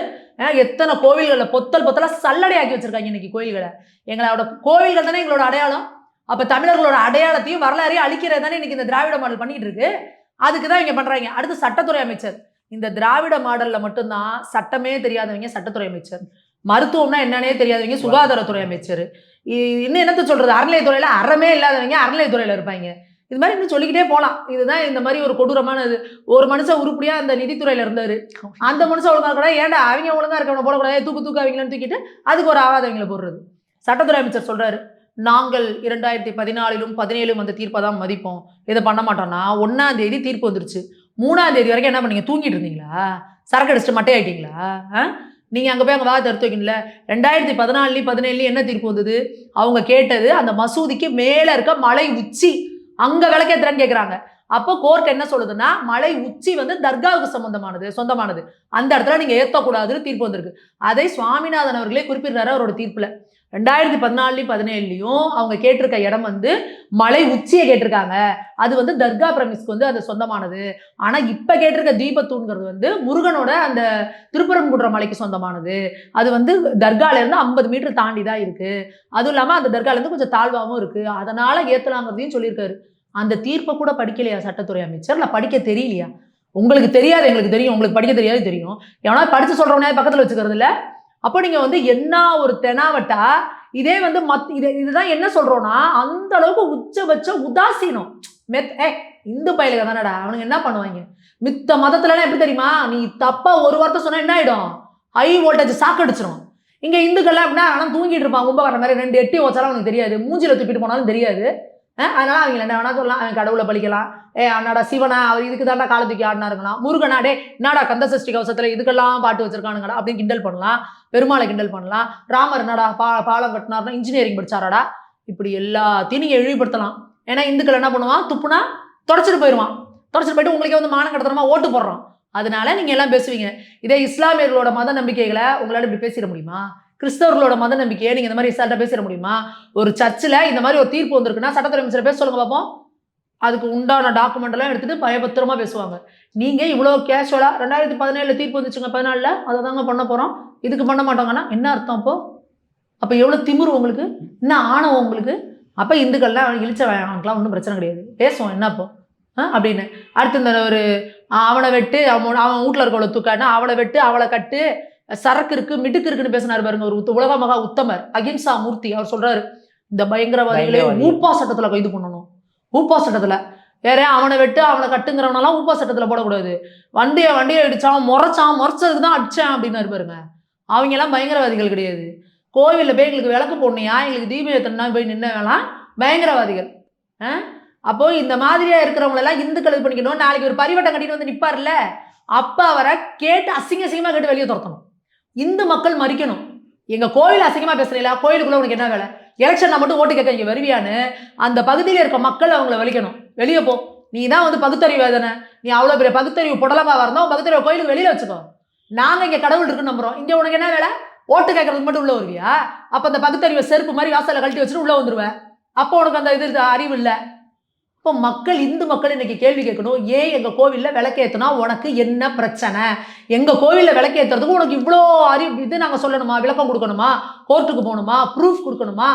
S1: எத்தனை கோவில்களில் பொத்தலாக சல்லடையாக்கி வச்சுருக்காங்க இன்னைக்கு கோயில்களை. எங்களோட கோவில்கள் தானே எங்களோட அடையாளம். அப்போ தமிழர்களோட அடையாளத்தையும் வரலாறையும் அழிக்கிறது தானே இன்னைக்கு இந்த திராவிட மாடல் பண்ணிட்டு இருக்கு. அதுக்கு தான் இங்கே பண்ணுறாங்க. அடுத்து சட்டத்துறை அமைச்சர். இந்த திராவிட மாடலில் மட்டும்தான் சட்டமே தெரியாதவங்க சட்டத்துறை அமைச்சர், மருத்துவம்னா என்னன்னே தெரியாதவங்க சுகாதாரத்துறை அமைச்சர், இன்னும் என்னத்தை சொல்கிறது, அறநிலையத்துறையில் அறமே இல்லாதவங்க அறநிலையத்துறையில் இருப்பாங்க. இது மாதிரி இன்னும் சொல்லிக்கிட்டே போகலாம். இதுதான் இந்த மாதிரி ஒரு கொடூரமானது. ஒரு மனுஷன் உருப்படியாக அந்த நிதித்துறையில் இருந்தார், அந்த மனுஷன் ஒழுங்காக கூட ஏன்டா அவங்க ஒழுங்காக இருக்கவனை போடக்கூடாது, தூக்கு அவங்களன்னு தூக்கிட்டு அதுக்கு ஒரு ஆகாதவங்களை போடுறது. சட்டத்துறை அமைச்சர் சொல்கிறாரு, நாங்கள் 2014லும் 17லும் அந்த தீர்ப்பை தான் மதிப்போம், இதை பண்ண மாட்டோம்னா 1ஆம் தேதி தீர்ப்பு வந்துருச்சு, 3ஆம் தேதி வரைக்கும் என்ன பண்ணீங்க? தூங்கிட்டு இருந்தீங்களா? சரக்கு அடிச்சுட்டு மட்டையாயிட்டீங்களா? நீங்கள் அங்கே போய் அங்கே வாத எடுத்து வைக்கணும்ல. 2014 17 என்ன தீர்ப்பு வந்தது? அவங்க கேட்டது அந்த மசூதிக்கு மேலே இருக்க மலை உச்சி, அங்கே விளக்கேத்துறேன்னு கேட்குறாங்க. அப்போ கோர்ட் என்ன சொல்லுதுன்னா, மலை உச்சி தர்காவுக்கு சொந்தமானது, அந்த இடத்துல நீங்கள் ஏற்றக்கூடாதுன்னு தீர்ப்பு வந்திருக்கு. அதை சுவாமிநாதன் அவர்களே குறிப்பிடுறாரு அவரோட தீர்ப்பில். 2014 17 அவங்க கேட்டிருக்க இடம் மலை உச்சியை கேட்டிருக்காங்க, அது தர்கா பிரமிஸ்க்கு அது சொந்தமானது. ஆனால் இப்போ கேட்டிருக்க தீபத்தூண்கிறது முருகனோட அந்த திருப்பரங்குன்ற மலைக்கு சொந்தமானது, அது தர்காலேருந்து 50 மீட்டர் தாண்டி தான் இருக்குது, அதுவும் இல்லாமல் அந்த தர்காலேருந்து கொஞ்சம் தாழ்வாகவும் இருக்குது, அதனால் ஏற்றலாங்கிறதையும் சொல்லியிருக்காரு. அந்த தீர்ப்பை கூட படிக்கலையா சட்டத்துறை அமைச்சர்? இல்லை படிக்க தெரியலையா? உங்களுக்கு தெரியாது, எங்களுக்கு தெரியும், உங்களுக்கு படிக்க தெரியாது தெரியும், எவனா படித்து சொல்கிறவனே பக்கத்தில் வச்சுக்கிறது இல்லை. அப்போ நீங்கள் என்ன ஒரு தெனாவட்டா இதே இதுதான் என்ன சொல்கிறோன்னா, அந்த அளவுக்கு உச்சபட்ச உதாசீனம். இந்து பயிலுக தானடா அவனுங்க என்ன பண்ணுவாங்க? மித்த மதத்துலலாம் எப்படி தெரியுமா, நீ தப்பாக ஒரு வார்த்தை சொன்னால் என்ன ஆகிடும்? ஹை வோல்டேஜ் சாக்கடிச்சிடும். இங்கே இந்துக்கள்லாம் அப்படின்னா ஆனால் தூங்கிட்டு இருப்பான், கும்பகார மாதிரி 2 எட்டி வச்சாலும் அவனுக்கு தெரியாது, மூஞ்சில் தூக்கிட்டு போனாலும் தெரியாது. அதனால் அவங்க என்ன வேணா சொல்லலாம், அவன் கடவுளை பழிக்கலாம், அண்ணாடா சிவனா அவர் இதுக்கு தாண்டா காலை தூக்கி ஆடினாருங்களாம், முருகனாடே என்னடா கந்த சஷ்டி கவசத்தில் இதுக்கெல்லாம் பாட்டு வச்சிருக்கானுங்கடா அப்படின்னு கிண்டல் பண்ணலாம், பெருமாளை கிண்டல் பண்ணலாம், ராமர் என்னடா பாலம் கட்டினார்னா இன்ஜினியரிங் படிச்சாராடா. இப்படி எல்லாத்தையும் நீங்கள் இழிவுபடுத்தலாம். ஏன்னா இந்துக்கள் என்ன பண்ணுவான், துப்புனா தொடச்சிட்டு போயிடுவான். தொடச்சிட்டு போயிட்டு உங்களுக்கே வந்து மானம் கடத்தனமா ஓட்டு போடுறோம். அதனால நீங்கள் எல்லாம் பேசுவீங்க. இதே இஸ்லாமியர்களோட மத நம்பிக்கைகளை உங்களால் இப்படி பேசிட முடியுமா? கிறிஸ்தவர்களோட மத நம்பிக்கையை நீங்கள் இந்த மாதிரி ரிசல்ட்டாக பேசிட முடியுமா? ஒரு சர்ச்சில் இந்த மாதிரி ஒரு தீர்ப்பு வந்திருக்குன்னா சட்டத்துறை அமைச்சரை பேச சொல்லுங்க பார்ப்போம். அதுக்கு உண்டான டாக்குமெண்ட் எல்லாம் எடுத்துட்டு பயபத்திரமா பேசுவாங்க. நீங்க இவ்வளோ கேஷுவலா 2017 தீர்ப்பு வந்துச்சுங்க, 14ல் அதை தாங்க பண்ண போறோம், இதுக்கு பண்ண மாட்டோங்கன்னா என்ன அர்த்தம்? அப்போ எவ்வளோ திமிரு உங்களுக்கு, என்ன ஆணவம் உங்களுக்கு? அப்போ இந்துக்கள்லாம் இழிச்ச வாங்கலாம், ஒன்றும் பிரச்சனை கிடையாது, பேசுவோம் என்ன அப்போ அப்படின்னு. அடுத்து இந்த ஒரு அவனை வெட்டு, அவன் வீட்டில் இருக்கவளை தூக்கானா அவளை வெட்டு, அவளை கட்டு, சரக்கு இருக்கு மிடுக்கு இருக்குன்னு பேசினார் பாருங்க ஒரு உலக மகா உத்தமர் அகிம்சா மூர்த்தி. அவர் சொல்றாரு இந்த பயங்கரவாதிகளை ஊப்பா சட்டத்துல கைது பண்ணணும். ஊப்பா சட்டத்துல வேற அவனை வெட்டு அவனை கட்டுங்கிறவனெல்லாம் ஊப்பா சட்டத்துல போடக்கூடாது. வண்டியை அடிச்சான், முறைச்சதுக்கு தான் அடிச்சான் அப்படின்னாரு பாருங்க. அவங்க எல்லாம் பயங்கரவாதிகள் கிடையாது. கோவிலில் போய் எங்களுக்கு விளக்கு போடணையா, எங்களுக்கு தீபம் ஏத்தனா போய் நின்னவெல்லாம் பயங்கரவாதிகள். அப்போ இந்த மாதிரியா இருக்கிறவங்களெல்லாம் இந்துக்கள் இது பண்ணிக்கணும். நாளைக்கு ஒரு பரிவட்டம் கட்டிட்டு வந்து நிற்பார்ல, அப்போ அவரை கேட்டு அசிங்கமாக கேட்டு வெளியே துரத்தணும். இந்து மக்கள் மறிக்கணும். எங்க கோவில் அசிங்கமா பேசுறீங்களா, கோயிலுக்குள்ள உனக்கு என்ன வேலை, எலெக்ஷன்ல மட்டும் ஓட்டு கேட்க இங்க வருவியான்னு அந்த பகுதியில் இருக்க மக்கள் அவங்கள வலிக்கணும். வெளியே போ, நீ தான் வந்து பகுத்தறிவு வேதனை, நீ அவ்வளோ பெரிய பகுத்தறிவு புடலமா வரணும், பகுத்தறிவு கோயிலுக்கு வெளியில வச்சுக்கோ. நாங்க இங்க கடவுள் இருக்குன்னு நம்புறோம், இங்க உனக்கு என்ன வேலை, ஓட்டு கேட்கறதுக்கு மட்டும் உள்ள வருவியா? அப்ப அந்த பகுத்தறிவை செருப்பு மாதிரி வாசல்ல கழட்டி வச்சுட்டு உள்ள வந்துருவேன். அப்போ உனக்கு அந்த இது அறிவு இல்லை. இப்போ மக்கள், இந்து மக்கள் இன்னைக்கு கேள்வி கேட்கணும், ஏன் எங்கள் கோவிலில் விளக்கேற்றினா உனக்கு என்ன பிரச்சனை? எங்கள் கோவிலில் விளக்கேற்றுறதுக்கு உனக்கு இவ்வளோ அறிவு இது நாங்கள் சொல்லணுமா, விளக்கம் கொடுக்கணுமா, கோர்ட்டுக்கு போகணுமா, ப்ரூஃப் கொடுக்கணுமா?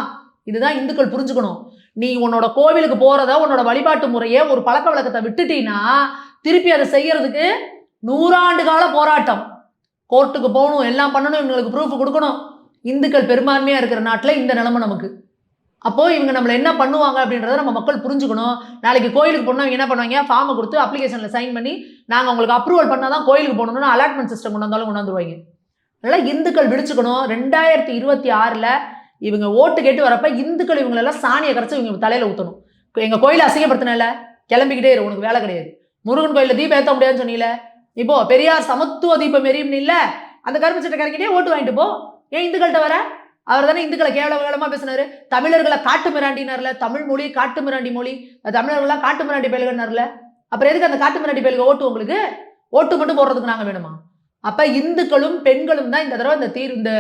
S1: இதுதான் இந்துக்கள் புரிஞ்சுக்கணும். நீ உன்னோட கோவிலுக்கு போகிறத, உன்னோட வழிபாட்டு முறையை, ஒரு பழக்க வழக்கத்தை விட்டுட்டீங்கன்னா திருப்பி அதை செய்யறதுக்கு 100 ஆண்டு கால போராட்டம். கோர்ட்டுக்கு போகணும், எல்லாம் பண்ணணும், இவங்களுக்கு ப்ரூஃப் கொடுக்கணும். இந்துக்கள் பெரும்பான்மையாக இருக்கிற நாட்டில் இந்த நிலைமை நமக்கு. அப்போது இவங்க நம்மளை என்ன பண்ணுவாங்க அப்படின்றத நம்ம மக்கள் புரிஞ்சுக்கணும். நாளைக்கு கோயிலுக்கு போனால் என்ன பண்ணுவாங்க, ஃபார்மை கொடுத்து அப்ளிகேஷனில் சைன் பண்ணி நாங்கள் உங்களுக்கு அப்ரூவல் பண்ணால் தான் கோயிலுக்கு போகணும்னு அலாட்மெண்ட் சிஸ்டம் கொண்டு வந்தாலும் கொண்டு வந்துருவாங்க. அதனால் இந்துக்கள் விழிச்சுக்கணும். 2026 இவங்க ஓட்டு கேட்டு வரப்போ இந்துக்கள் இவங்களெல்லாம் சாணியை கரைச்சி இவங்க தலையில் ஊற்றணும். எங்கள் கோயிலை அசிங்கப்படுத்தினால கிளம்பிக்கிட்டே இரு, உனக்கு வேலை கிடையாது. முருகன் கோயிலில் தீபம் ஏற்ற முடியாதுன்னு சொன்னீங்களே, இப்போ பெரியார் சமத்துவ தீபம் எரியும்னு இல்லை, அந்த கருப்பு சட்டை கரைக்கிட்டே ஓட்டு வாங்கிட்டு போ. ஏன் இந்துக்கள்கிட்ட வர? அவர் தானே இந்துக்களை கேவலமா பேசினாரு. தமிழர்களை காட்டு மிராண்டினார்ல, தமிழ் மொழி காட்டு மிராண்டி மொழி, தமிழர்கள்லாம் காட்டு மிராண்டி பயல்கள்னார்ல. அப்புறம் எதுக்கு அந்த காட்டு மிராண்டி பயல்க ஓட்டு? உங்களுக்கு ஓட்டு மட்டும் போடுறதுக்கு நாங்கள் வேணுமா? அப்ப இந்துக்களும் பெண்களும் தான் இந்த தடவை இந்த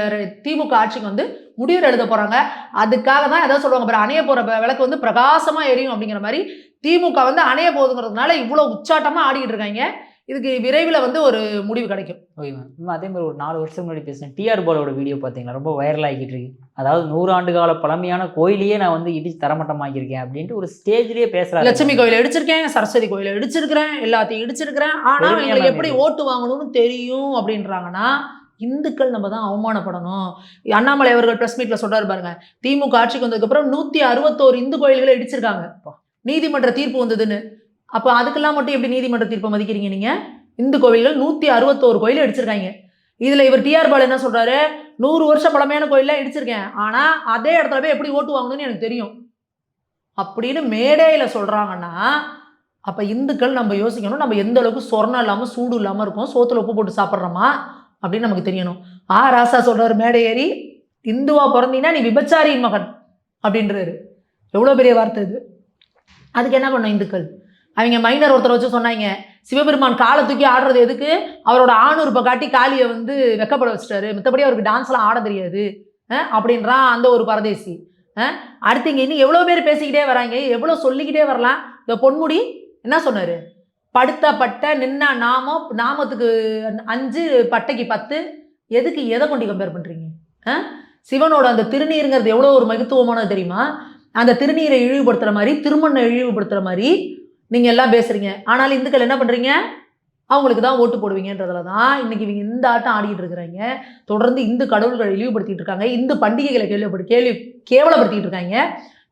S1: திமுக ஆட்சிக்கு வந்து முடிவு எழுத போறாங்க. அதுக்காக தான் ஏதாவது சொல்லுவாங்க பாரு, அணைய போற விளக்கு வந்து பிரகாசமா எரியும் அப்படிங்கிற மாதிரி திமுக வந்து அணைய போகுதுங்கிறதுனால இவ்வளவு உச்சாட்டமா ஆடிக்கிட்டு இருக்காங்க. இதுக்கு விரைவில் வந்து ஒரு முடிவு கிடைக்கும்.
S2: Okay ma'am. அதே மாதிரி ஒரு 4 வருஷம் முன்னாடி பேசினேன் டிஆர் பாலோட வீடியோ பார்த்தீங்களா, ரொம்ப வைரல் ஆகிட்டு இருக்கு. அதாவது 100 ஆண்டு கால பழமையான கோயிலையே நான் வந்து இடிச்சு தரமட்டமாக்கியிருக்கேன் அப்படின்ட்டு ஒரு ஸ்டேஜ்லேயே பேசுறாரு.
S1: லட்சுமி கோயிலை இடிச்சிருக்கேன், சரஸ்வதி கோயிலை இடிச்சிருக்கிறேன், எல்லாத்தையும் இடிச்சிருக்கிறேன், ஆனா எங்களுக்கு எப்படி ஓட்டு வாங்கணும்னு தெரியும் அப்படின்றாங்கன்னா இந்துக்கள் நம்ம தான் அவமானப்படணும். அண்ணாமலை அவர்கள் பிரஸ் மீட்ல சொல்றாரு பாருங்க, திமுக ஆட்சிக்கு வந்ததுக்கு அப்புறம் 161 இந்து கோயில்களை இடிச்சிருக்காங்க, நீதிமன்ற தீர்ப்பு வந்ததுன்னு. அப்போ அதுக்கெல்லாம் மட்டும் எப்படி நீதிமன்ற தீர்ப்பை மதிக்கிறீங்க நீங்க? இந்து கோவில்கள் 161 கோயிலை இடிச்சிருக்காங்க. இதுல இவர் டிஆர் பால் என்ன சொல்றாரு, 100 வருஷம் பழமையான கோயிலாம் இடிச்சிருக்கேன், ஆனா அதே இடத்துல போய் எப்படி ஓட்டு வாங்கணும்னு எனக்கு தெரியும் அப்படின்னு மேடையில சொல்றாங்கன்னா, அப்ப இந்துக்கள் நம்ம யோசிக்கணும், நம்ம எந்த அளவுக்கு சொர்ணம் இல்லாம சூடு இல்லாம இருக்கோம், சோத்துல உப்பு போட்டு சாப்பிட்றோமா அப்படின்னு நமக்கு தெரியணும். ராசா சொல்றாரு மேடை ஏறி, இந்துவா பிறந்தீங்கன்னா நீ விபச்சாரியின் மகன் அப்படின்றாரு. எவ்வளவு பெரிய வார்த்தை இது. அதுக்கு என்ன பண்ணும் இந்துக்கள்? அவங்க மைனர் ஒருத்தர் வச்சு சொன்னாங்க, சிவபெருமான் காலை தூக்கி ஆடுறது எதுக்கு, அவரோட ஆணுறுப்பை காட்டி காளியை வந்து வெக்கப்பட வச்சுட்டாரு, மற்றபடி அவருக்கு டான்ஸ்லாம் ஆட தெரியாது அப்படின்றான் அந்த ஒரு பரதேசி. அடுத்து இங்கே இன்னும் எவ்வளோ பேர் பேசிக்கிட்டே வராங்க, எவ்வளோ சொல்லிக்கிட்டே வரலாம். இந்த பொன்முடி என்ன சொன்னார், படுத்த பட்டை நின்னா நாமம், நாமத்துக்கு 5 பட்டைக்கு 10, எதுக்கு எதை கொண்டு கம்பேர் பண்ணுறீங்க? சிவனோட அந்த திருநீருங்கிறது எவ்வளோ ஒரு மகத்துவமானது தெரியுமா? அந்த திருநீரை இழிவுபடுத்துகிற மாதிரி, திருமண்ணை இழிவுபடுத்துகிற மாதிரி நீங்கள் எல்லாம் பேசுகிறீங்க. ஆனால் இந்துக்கள் என்ன பண்ணுறீங்க, அவங்களுக்கு தான் ஓட்டு போடுவீங்கன்றதுல தான் இன்னைக்கு இவங்க இந்த ஆட்டம் ஆடிக்கிட்டு இருக்கிறாங்க. தொடர்ந்து இந்து கடவுள்களை இழிவுபடுத்திட்டு இருக்காங்க, இந்து பண்டிகைகளை கேவலப்படுத்திட்டு இருக்காங்க.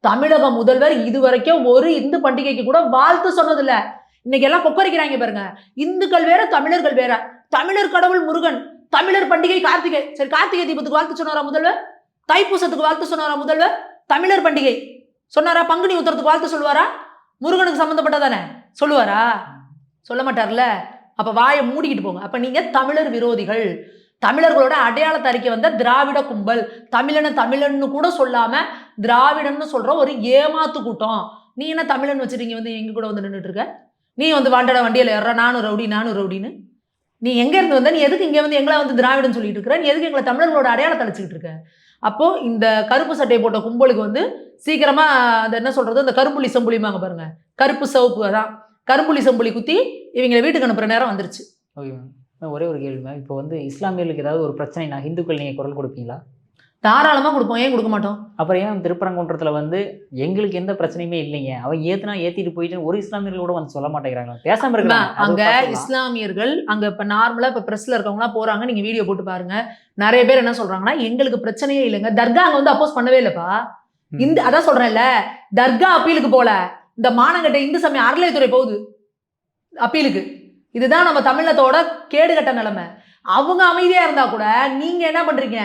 S1: தமிழக முதல்வர் இதுவரைக்கும் ஒரு இந்து பண்டிகைக்கு கூட வாழ்த்து சொன்னதில்லை. இன்னைக்கு எல்லாம் கொக்கரிக்கிறாங்க பாருங்க, இந்துக்கள் வேற தமிழர்கள் வேற, தமிழர் கடவுள் முருகன், தமிழர் பண்டிகை கார்த்திகை. சரி, கார்த்திகை தீபத்துக்கு வாழ்த்து சொன்னாரா முதல்வர்? தைப்பூசத்துக்கு வாழ்த்து சொன்னாரா முதல்வர்? தமிழர் பண்டிகை சொன்னாரா? பங்குனி உத்தரத்துக்கு வாழ்த்து சொல்லுவாரா? முருகனுக்கு சம்மந்தப்பட்டதானே சொல்லுவாரா? சொல்ல மாட்டார்ல. அப்ப வாயை மூடிக்கிட்டு போங்க. அப்ப நீங்க தமிழர் விரோதிகள். தமிழர்களோட அடையாளத்தை அறிக்கை வந்த திராவிட கும்பல், தமிழன்னு கூட சொல்லாம திராவிடன்னு சொல்ற ஒரு ஏமாத்து கூட்டம். நீ என்ன தமிழன் வச்சுட்டு வந்து எங்க கூட வந்து நின்றுட்டு இருக்க? நீ வந்து வாண்டட வண்டியில் ஏற நானும் ரவுடின்னு நீ எங்க இருந்து வந்த? நீ எதுக்கு இங்க வந்து எங்களை வந்து திராவிடன்னு சொல்லிட்டு இருக்கிற? நீ எதுக்கு எங்களை தமிழர்களோட அடையாளத்தை அழைச்சிக்கிட்டு இருக்க? அப்போ இந்த கருப்பு சட்டை போட்ட கும்பலுக்கு வந்து சீக்கிரமா அந்த என்ன சொல்றது, அந்த கரும்புலி செம்புலிமாங்க பாருங்க, கருப்பு சிவப்பு, அதான் கரும்புலி செம்புலி குத்தி இவங்களை வீட்டுக்கு அனுப்புற நேரம் வந்துருச்சு.
S2: ஓகே மேம், ஒரே ஒரு கேள்வி மேம். இப்போ வந்து இஸ்லாமியர்களுக்கு ஏதாவது ஒரு பிரச்சனைனா ஹிந்துக்கள் நீங்கள் குரல் கொடுப்பீங்களா?
S1: தாராளமாக கொடுப்போம். ஏன் கொடுக்க மாட்டோம்?
S2: அப்புறம் ஏன் திருப்பரங்குன்றத்தில் வந்து எங்களுக்கு எந்த பிரச்சனையுமே இல்லைங்க, அவன் ஏற்றிட்டு போயிட்டு ஒரு இஸ்லாமியர்கள் கூட வந்து சொல்ல மாட்டேங்கிறாங்க, பேசாம இருக்காங்க.
S1: அங்க இஸ்லாமியர்கள் அங்க இப்ப நார்மலா இப்ப பிரஸ்ல இருக்கவங்களாம் போறாங்க, நீங்க வீடியோ போட்டு பாருங்க. நிறைய பேர் என்ன சொல்றாங்கன்னா, எங்களுக்கு பிரச்சனையே இல்லைங்க, தர்கா அங்க வந்து அப்போஸ் பண்ணவே இல்லப்பா. அதான் சொல்றேன்ல, தர்கா அப்பீலுக்கு போல, இந்த மானங்கட்ட இந்து சமய அறநிலையத்துறை போகுது அப்பீலுக்கு. இதுதான் நம்ம தமிழத்தோட கேடுகட்ட நிலைமை. அவங்க அமைதியா இருந்தா கூட நீங்க என்ன பண்றீங்க,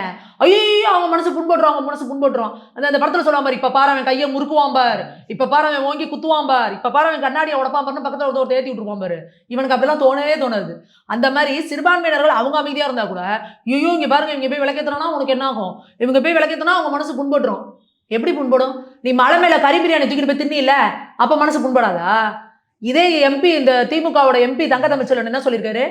S1: ஐயோ அவங்க மனசு புண்பட்டுரும். அந்த படத்துல சொல்லுவான் பாரு, இப்ப பாரு அவன் கையை முறுக்குவான் பார், இப்ப பாரு அவன் ஓங்கி குத்துவான் பார், இப்ப பாரு அவன் கண்ணாடியை உடப்பான் பாருன்னு பக்கத்துல ஒருத்தர் ஏத்தி விட்டுருப்பான் பாரு. இவனுக்கு அப்படிலாம் தோணவே தோணாது. அந்த மாதிரி சிறுபான்மையினர்கள் அவங்க அமைதியா இருந்தா கூட, ஐயோ இங்க பாருங்க இவங்க போய் விளக்கேத்தனா உனக்கு என்ன ஆகும், இவங்க போய் விளக்கேத்தனா அவங்க மனசு புண்பட்டுரும். எப்படி புண்படும்? நீ மலை மேல கறி பிரியாணி தூக்கிட்டு போய் தின்னில, அப்ப மனசு புண்படாதா? இதே எம்பி, இந்த திமுகவோட எம்பி தங்க தமிழ்ச்செல்வன் என்ன சொல்லியிருக்காரு,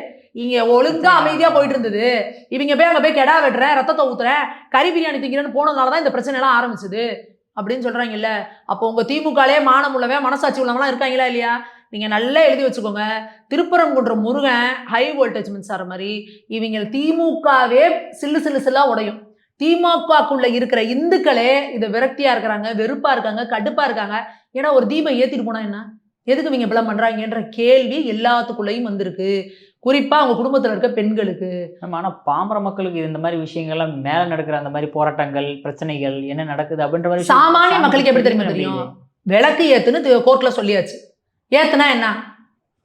S1: இங்க ஒழுங்கா அமைதியா போயிட்டு இருந்தது, இவங்க போய் அங்க போய் கெடா வெட்டுறேன், ரத்தத்தை ஊத்துறேன், கறி பிரியாணி திங்கிறேன்னு போனதுனாலதான் இந்த பிரச்சனை எல்லாம் ஆரம்பிச்சது அப்படின்னு சொல்றாங்கல்ல. அப்போ உங்க திமுகலே மானம் உள்ளவன் மனசாட்சி உள்ளவங்களாம் இருக்காங்களா இல்லையா? நீங்க நல்லா எழுதி வச்சுக்கோங்க. திருப்பரங்குன்ற முருகன் ஹை வோல்டேஜ் மின்சாரம் மாதிரி இவங்க திமுகவே சில்லா உடையும். திமுகக்குள்ள இருக்கிற இந்துக்களே இதை விரக்தியா இருக்கிறாங்க, வெறுப்பா இருக்காங்க, கடுப்பா இருக்காங்க. ஏன்னா ஒரு தீபம் ஏத்திட்டு போனா என்ன, எதுக்கு இவங்க இப்பெல்லாம் பண்றாங்கன்ற கேள்வி எல்லாத்துக்குள்ளேயும் வந்திருக்கு, குறிப்பா அவங்க குடும்பத்துல இருக்க பெண்களுக்கு.
S2: ஆனா பாமர மக்களுக்கு இந்த மாதிரி விஷயங்கள்லாம் மேல நடக்கிற அந்த மாதிரி போராட்டங்கள், பிரச்சனைகள் என்ன நடக்குது அப்படின்ற மாதிரி
S1: சாமானிய மக்களுக்கு எப்படி தெரியும்? விளக்கு ஏத்துன்னு கோர்ட்ல சொல்லியாச்சு. ஏத்துனா என்ன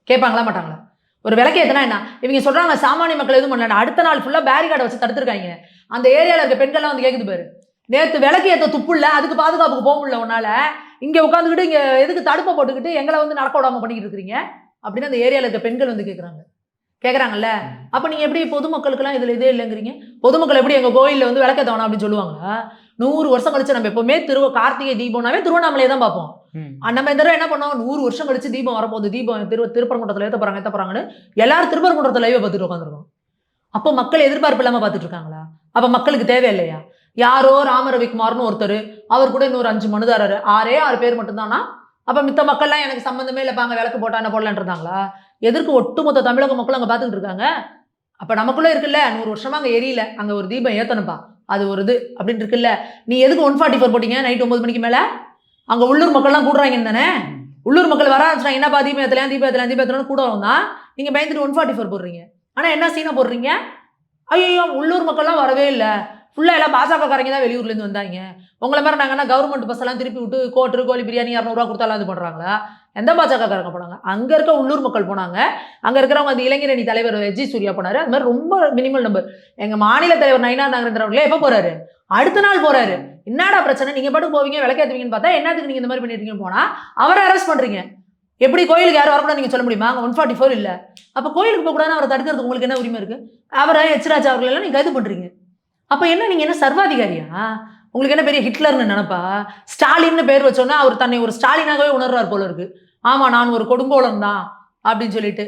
S1: கேட்பாங்களா மாட்டாங்களா? ஒரு விளக்கு ஏத்துனா என்ன? இவங்க சொல்றாங்க சாமானிய மக்கள் எதுவும் பண்ணல, அடுத்த நாள் ஃபுல்லா பேரிகார்டை வச்சு தடுத்துருக்காங்க. அந்த ஏரியால இருக்க பெண்கள்லாம் வந்து கேக்குது பாரு, நேத்து விளக்கு ஏத்த துப்பு இல்ல, அதுக்கு பாதுகாப்புக்கு போக முடியல உன்னால, இங்க உட்காந்துக்கிட்டு இங்க எதுக்கு தடுப்பை போட்டுக்கிட்டு எங்களை வந்து நடக்க விடாம பண்ணிக்கிட்டு இருக்கிறீங்க அப்படின்னு அந்த ஏரியால இருக்க பெண்கள் வந்து கேட்குறாங்கல்ல. அப்போ நீங்கள் எப்படி பொதுமக்களுக்கெல்லாம் இதில் இதே இல்லைங்கிறீங்க? பொதுமக்கள் எப்படி எங்கள் கோயிலில் வந்து விளக்கேற்றணும் அப்படின்னு சொல்லுவாங்களா? 100 வருஷம் கழிச்சு நம்ம எப்போவுமே கார்த்திகை தீபம்னாவே திருவண்ணாமலையை தான் பார்ப்போம். நம்ம இந்த தடவை என்ன பண்ணோம், 100 வருஷம் கழிச்சு தீபம் வரப்போகுது, தீபம் திருப்பரங்குன்றத்தில் ஏற்ற போகிறாங்கன்னு எல்லாரும் திருப்பரங்குன்றத்தில் லைவை பார்த்துட்டு உட்காந்துருக்கோம். அப்போ மக்கள் எதிர்பார்ப்பு இல்லாமல் பார்த்துட்டு இருக்காங்களா? அப்போ மக்களுக்கு தேவை இல்லையா? யாரோ ராமரவிக்குமார்னு ஒருத்தர், அவர் கூட இன்னொரு 5 மனுதாரர், 6 பேர் மட்டும்தானா? அப்போ மித்த மக்கள்லாம் எனக்கு சம்மந்தமே இல்லைப்பாங்க, விளக்கு போட்டா என்ன போடலான் இருந்தாங்களா? எதற்கு ஒட்டுமொத்த தமிழக மக்களும் அங்கே பார்த்துக்கிட்டு இருக்காங்க? அப்போ நமக்குள்ளே இருக்குல்ல, 100 வருஷமா அங்கே எரியல, அங்கே ஒரு தீபம் ஏற்றணுப்பா, அது ஒரு இது அப்படின்னு இருக்குல்ல. நீ எதுக்கு 144 போட்டீங்க நைட் 9 மணிக்கு மேலே? அங்கே உள்ளூர் மக்கள்லாம் கூடுறாங்கன்னு தானே? உள்ளூர் மக்கள் வர ஆரம்பிச்சிட்டாங்க, என்னப்பா தீபம் ஏற்றலாம் கூட தான் நீங்கள் பயந்துட்டு 144 போடுறீங்க. ஆனால் என்ன சீனா போடுறீங்க? ஐயோ உள்ளூர் மக்கள்லாம் வரவே இல்லை, ஃபுல்லாக எல்லாம் பாஜகக்காரங்க தான் வெளியூர்லேருந்து வந்தாங்க. உங்களை மாதிரி நாங்கன்னா கவர்மெண்ட் பஸ் எல்லாம் திருப்பி விட்டு கோழி பிரியாணி 200 கொடுத்தாலும் இது பண்ணுறாங்களா? எந்த பாஜகக்காரங்க போனாங்க? அங்கே இருக்க உள்ளூர் மக்கள் போனாங்க. அங்கே இருக்கிறவங்க அந்த இளைஞரணி தலைவர் எஜி சூர்யா போனார். அது மாதிரி ரொம்ப மினிமல் நம்பர். எங்கள் மாநில தலைவர் நயினார் நாகேந்திரன் அவர்களே எப்போ போகிறாரு? அடுத்த நாள் போகிறாரு. என்னடா பிரச்சனை, நீங்கள் பாட்டு போவீங்க விளக்கேற்றுவீங்கன்னு பார்த்தா என்னத்துக்கு நீங்கள் இந்த மாதிரி பண்ணிட்டீங்கன்னு போனால் அவரை அரெஸ்ட் பண்ணுறீங்க. எப்படி கோயிலுக்கு யாரும் வரக்கூடாது நீங்கள் சொல்ல முடியுமா? அங்கே 144 இல்லை. அப்போ கோயிலுக்கு போகக்கூடாதுன்னு அவரை தடுக்கிறதுக்கு உங்களுக்கு என்ன உரிமை இருக்குது? அவரை எச்ராஜா அவர்களெல்லாம் நீங்கள் கைது பண்ணுறீங்க. அப்போ என்ன, நீங்கள் என்ன சர்வாதிகாரியா? உங்களுக்கு என்ன பெரிய ஹிட்லர்னு நினைப்பா? ஸ்டாலின்னு பேர் வச்சோன்னா அவர் தன்னை ஒரு ஸ்டாலினாகவே உணர்றார் போல இருக்கு. ஆமாம் நான் ஒரு கொடுங்கோலன் தான் அப்படின்னு சொல்லிட்டு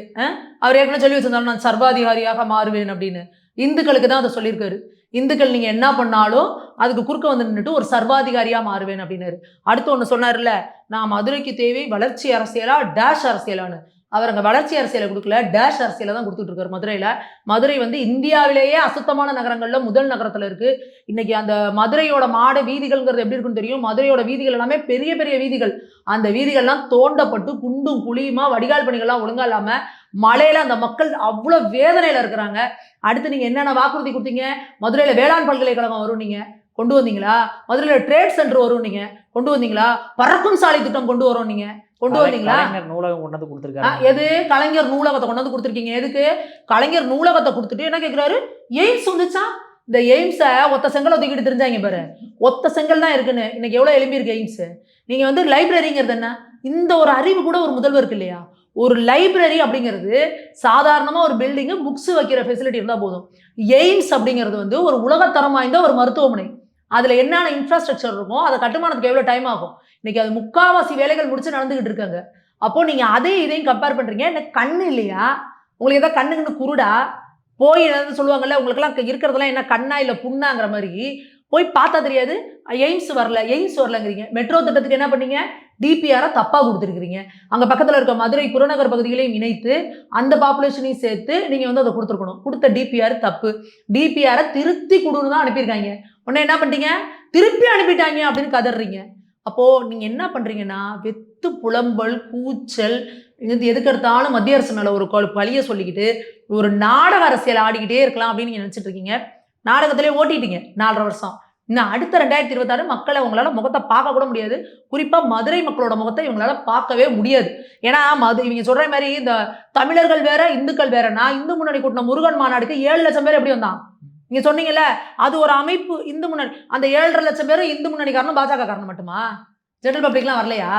S1: அவர் ஏற்கனவே சொல்லி வச்சிருந்தாலும் நான் சர்வாதிகாரியாக மாறுவேன் அப்படின்னு. இந்துக்களுக்கு தான் அதை சொல்லியிருக்காரு. இந்துக்கள் நீங்கள் என்ன பண்ணாலும் அதுக்கு குறுக்க வந்து நின்றுட்டு ஒரு சர்வாதிகாரியாக மாறுவேன் அப்படின்னாரு. அடுத்து ஒன்று சொன்னார்ல, நான் மதுரைக்கு தேவை வளர்ச்சி அரசியலா டேஷ் அரசியலான்னு. அவர் அங்கே வளர்ச்சி அரசியலை கொடுக்கல, டேஷ் அரசியலை தான் கொடுத்துட்டு இருக்காரு மதுரையில். மதுரை வந்து இந்தியாவிலேயே அசுத்தமான நகரங்களில் முதல் நகரத்தில் இருக்குது. இன்னைக்கு அந்த மதுரையோட மாட வீதிகள்ங்கிறது எப்படி இருக்குன்னு தெரியும். மதுரையோட வீதிகள் எல்லாமே பெரிய பெரிய வீதிகள். அந்த வீதிகள்லாம் தோண்டப்பட்டு குண்டும் குழியுமா, வடிகால் பணிகள்லாம் ஒழுங்கா இல்லாமல் மழையில அந்த மக்கள் அவ்வளோ வேதனையில் இருக்கிறாங்க. அடுத்து நீங்கள் என்னென்ன வாக்குறுதி கொடுத்தீங்க? மதுரையில் வேளாண் பல்கலைக்கழகம் வரும் நீங்கள் கொண்டு வந்தீங்களா? மதுரையில் ட்ரேட் சென்டர் வரும் நீங்கள் கொண்டு வந்தீங்களா? பறக்கும் சாலை திட்டம் கொண்டு வரோம் நீங்கள் கொண்டு வந்தீங்களா?
S2: நூலகம் கொண்டு வந்து கொடுத்துருக்காங்க.
S1: எது? கலைஞர் நூலகத்தை கொண்டு வந்து கொடுத்துருக்கீங்க. எதுக்கு? கலைஞர் நூலகத்தை கொடுத்துட்டு என்ன கேட்குறாரு, எய்ம்ஸ் வந்துச்சா? இந்த எய்ம்ஸை ஒத்த செங்கல் ஒதுக்கிட்டு தெரிஞ்சாங்க பாரு, ஒத்த செங்கல் தான் இருக்குன்னு. இன்னைக்கு எவ்வளோ எழுப்பி இருக்கு எய்ம்ஸ். நீங்கள் வந்து லைப்ரரிங்கிறது என்ன? இந்த ஒரு அறிவு கூட ஒரு முதல்வருக்கு இல்லையா? ஒரு லைப்ரரி அப்படிங்கிறது சாதாரணமாக ஒரு பில்டிங்கு புக்ஸ் வைக்கிற ஃபெசிலிட்டி இருந்தால் போதும். எய்ம்ஸ் அப்படிங்கிறது வந்து ஒரு உலகத்தரம் வாய்ந்த ஒரு மருத்துவமனை. அதுல என்னென்ன இன்ஃப்ராஸ்ட்ரக்சர் இருக்கும், அதை கட்டுமானத்துக்கு எவ்வளவு டைம் ஆகும்? இன்னைக்கு அது முக்காவாசி வேலைகள் முடிச்சு நடந்துகிட்டு இருக்காங்க. அப்போ நீங்க அதையும் இதையும் கம்பேர் பண்றீங்க. எனக்கு கண்ணு இல்லையா? உங்களுக்கு ஏதாவது கண்ணுன்னு குருடா? போய் ஏதாவது சொல்லுவாங்கல்ல, உங்களுக்கெல்லாம் இருக்கிறதெல்லாம் என்ன கண்ணா இல்ல புண்ணாங்கிற மாதிரி போய் பார்த்தா தெரியாது. எய்ம்ஸ் வரலங்கிறீங்க. மெட்ரோ திட்டத்துக்கு என்ன பண்ணீங்க? டிபிஆரை தப்பா கொடுத்துருக்கீங்க. அங்க பக்கத்துல இருக்க மதுரை புறநகர் பகுதிகளையும் இணைத்து அந்த பாப்புலேஷனையும் சேர்த்து நீங்க வந்து அதை கொடுத்துருக்கணும். கொடுத்த டிபிஆர் தப்பு. டிபிஆரை திருத்தி கொடுன்னு தான் அனுப்பியிருக்காங்க. உடனே என்ன பண்ணிட்டீங்க? திருப்பி அனுப்பிட்டாங்க அப்படின்னு கதறீங்க. அப்போ நீங்க என்ன பண்றீங்கன்னா, வெத்து புலம்பல், கூச்சல், இது எதுக்கு எடுத்தாலும் மத்திய அரசு மேல ஒரு பழிய சொல்லிக்கிட்டு ஒரு நாடக அரசியல் ஆடிக்கிட்டே இருக்கலாம் அப்படின்னு நீங்க நினைச்சிட்டு இருக்கீங்க. நாடகத்திலே ஓட்டிட்டீங்க 4.5 வருஷம். இன்னும் அடுத்த 2026 மக்களை உங்களால முகத்தை பார்க்க கூட முடியாது. குறிப்பா மதுரை மக்களோட முகத்தை இவங்களால பார்க்கவே முடியாது. ஏன்னா இவங்க சொல்ற மாதிரி இந்த தமிழர்கள் வேற, இந்துக்கள் வேறனா, இந்து முன்னணி கூட்டின முருகன் மாநாடுக்கு 7 லட்சம் பேர் எப்படி வந்தான்? நீங்க சொன்னீங்கல்ல, அது ஒரு அமைப்பு. இந்து முன்னணி அந்த 7.5 லட்சம் பேரும் இந்து முன்னணி காரணம், பாஜக காரணம் மட்டுமா? ஜெனரல் பப்ளிக்லாம் வரலையா?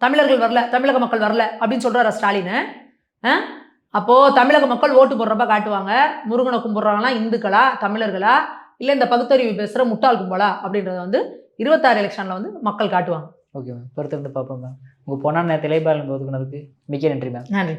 S1: தமிழர்கள் வரல, தமிழக மக்கள் வரல அப்படின்னு சொல்றாரா ஸ்டாலின்? அப்போ தமிழக மக்கள் ஓட்டு போடுறப்ப காட்டுவாங்க, முருகனை கும்பிடுறவங்களாம் இந்துக்களா, தமிழர்களா, இல்லை இந்த பகுத்தறிவு பேசுகிற முட்டாள் கும்பலா அப்படின்றத வந்து 26 எலெக்ஷனில் வந்து மக்கள் காட்டுவாங்க.
S2: ஓகே மேம், பொறுத்திருந்து பார்ப்போம் மேம். உங்கள் பொன்னான நேரத்தை இலைப்பாளர் ஒதுக்குனதுக்கு மிக்க நன்றி மேம்.
S1: நன்றி.